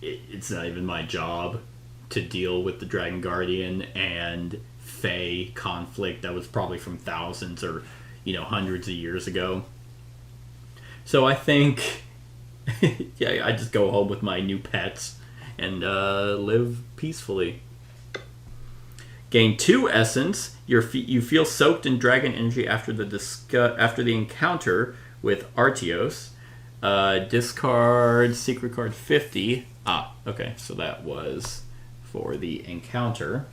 It's not even my job to deal with the Dragon Guardian and Fae conflict that was probably from thousands or, hundreds of years ago. So I think, yeah, I just go home with my new pets and live peacefully. Gain 2 essence. You feel soaked in dragon energy after the encounter with Artios. Discard secret card 50. Okay, so that was for the encounter.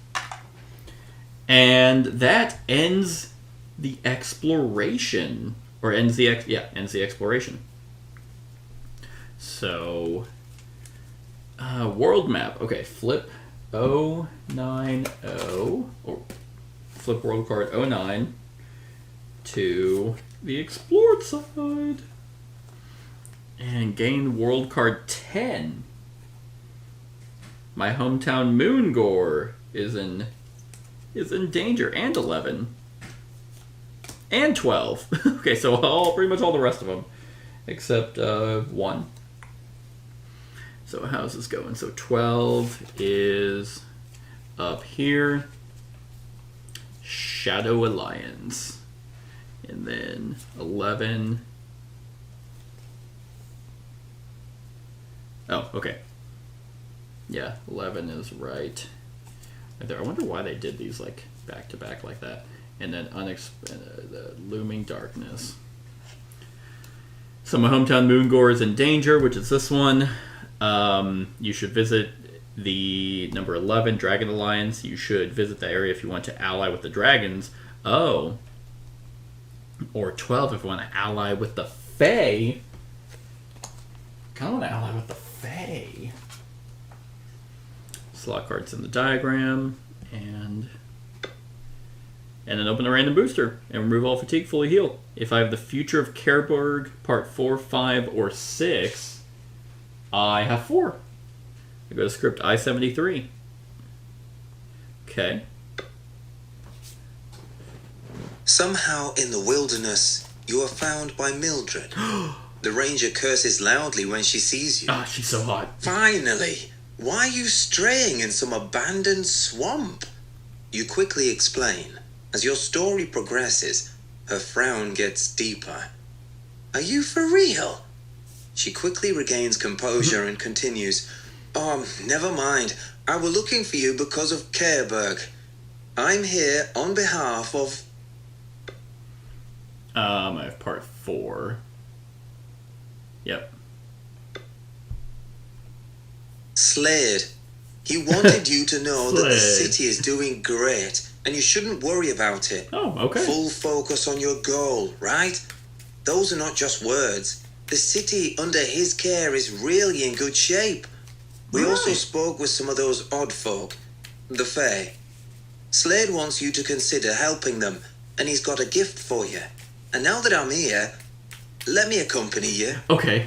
And that ends the exploration. Or ends the exploration. So, world map. Okay, flip 090, or flip world card 09 to the explored side. And gain world card 10. My hometown Moongore is in danger, and 11. And 12. Okay, so pretty much all the rest of them. Except 1. So how's this going? So 12 is up here. Shadow Alliance. And then 11. Oh, okay. Yeah, 11 is right there. I wonder why they did these like back to back like that. And then the Looming Darkness. So my hometown Moongore is in danger, which is this one. You should visit the number 11 Dragon Alliance. You should visit the area if you want to ally with the dragons. Oh. Or 12 if you want to ally with the Fae. Kind of want to ally with the Fae. Slot cards in the diagram. And then open a random booster and remove all fatigue, fully heal. If I have the Future of Careburg, part 4, 5, or 6, I have 4. I go to script I-73. Okay. Somehow in the wilderness, you are found by Mildred. The ranger curses loudly when she sees you. She's so hot. Finally! Why are you straying in some abandoned swamp? You quickly explain. As your story progresses, her frown gets deeper. Are you for real? She quickly regains composure and continues. Never mind. I were looking for you because of Careburg. I'm here on behalf of... I have part 4. Yep. Slade. He wanted you to know that the Slade. city is doing great, and you shouldn't worry about it. Oh, okay. Full focus on your goal, right? Those are not just words. The city under his care is really in good shape. We also Right. spoke with some of those odd folk, the Fae. Slade wants you to consider helping them, and he's got a gift for you. And now that I'm here, let me accompany you. Okay.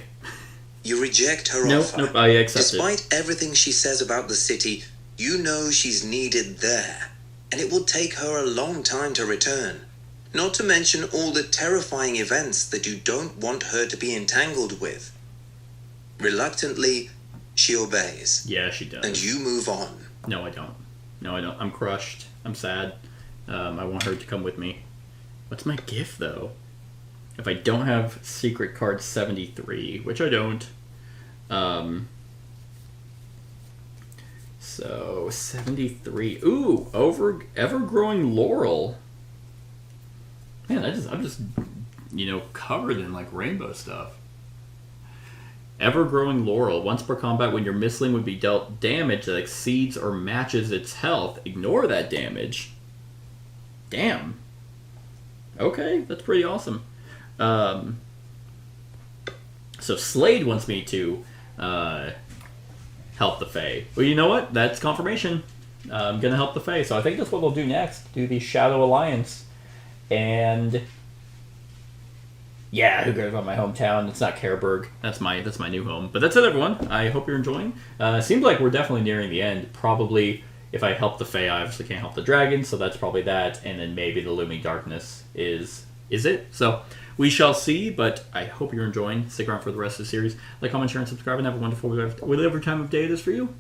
You reject her Nope, offer. nope, I accept it. Despite everything she says about the city, you know she's needed there, and it will take her a long time to return. Not to mention all the terrifying events that you don't want her to be entangled with. Reluctantly, she obeys, Yeah, she does. and you move on. No, I don't. No, I don't. I'm crushed. I'm sad. I want her to come with me. What's my gift, though? If I don't have secret card 73, which I don't. So 73. Ooh, ever-growing laurel. Man, I'm just covered in like rainbow stuff. Ever-growing laurel. Once per combat, when your Mystling would be dealt damage that exceeds or matches its health, ignore that damage. Damn. Okay, that's pretty awesome. So Slade wants me to help the Fae. Well, you know what? That's confirmation. I'm gonna help the Fae. So I think that's what we'll do next. Do the Shadow Alliance. And yeah, who cares about my hometown? It's not Careburg. That's my new home. But that's it, everyone. I hope you're enjoying. Seems like we're definitely nearing the end. Probably, if I help the Fae, I obviously can't help the dragon, so that's probably that. And then maybe the Looming Darkness is it. So we shall see, but I hope you're enjoying. Stick around for the rest of the series. Like, comment, share, and subscribe, and have a wonderful whatever time of day it is for you.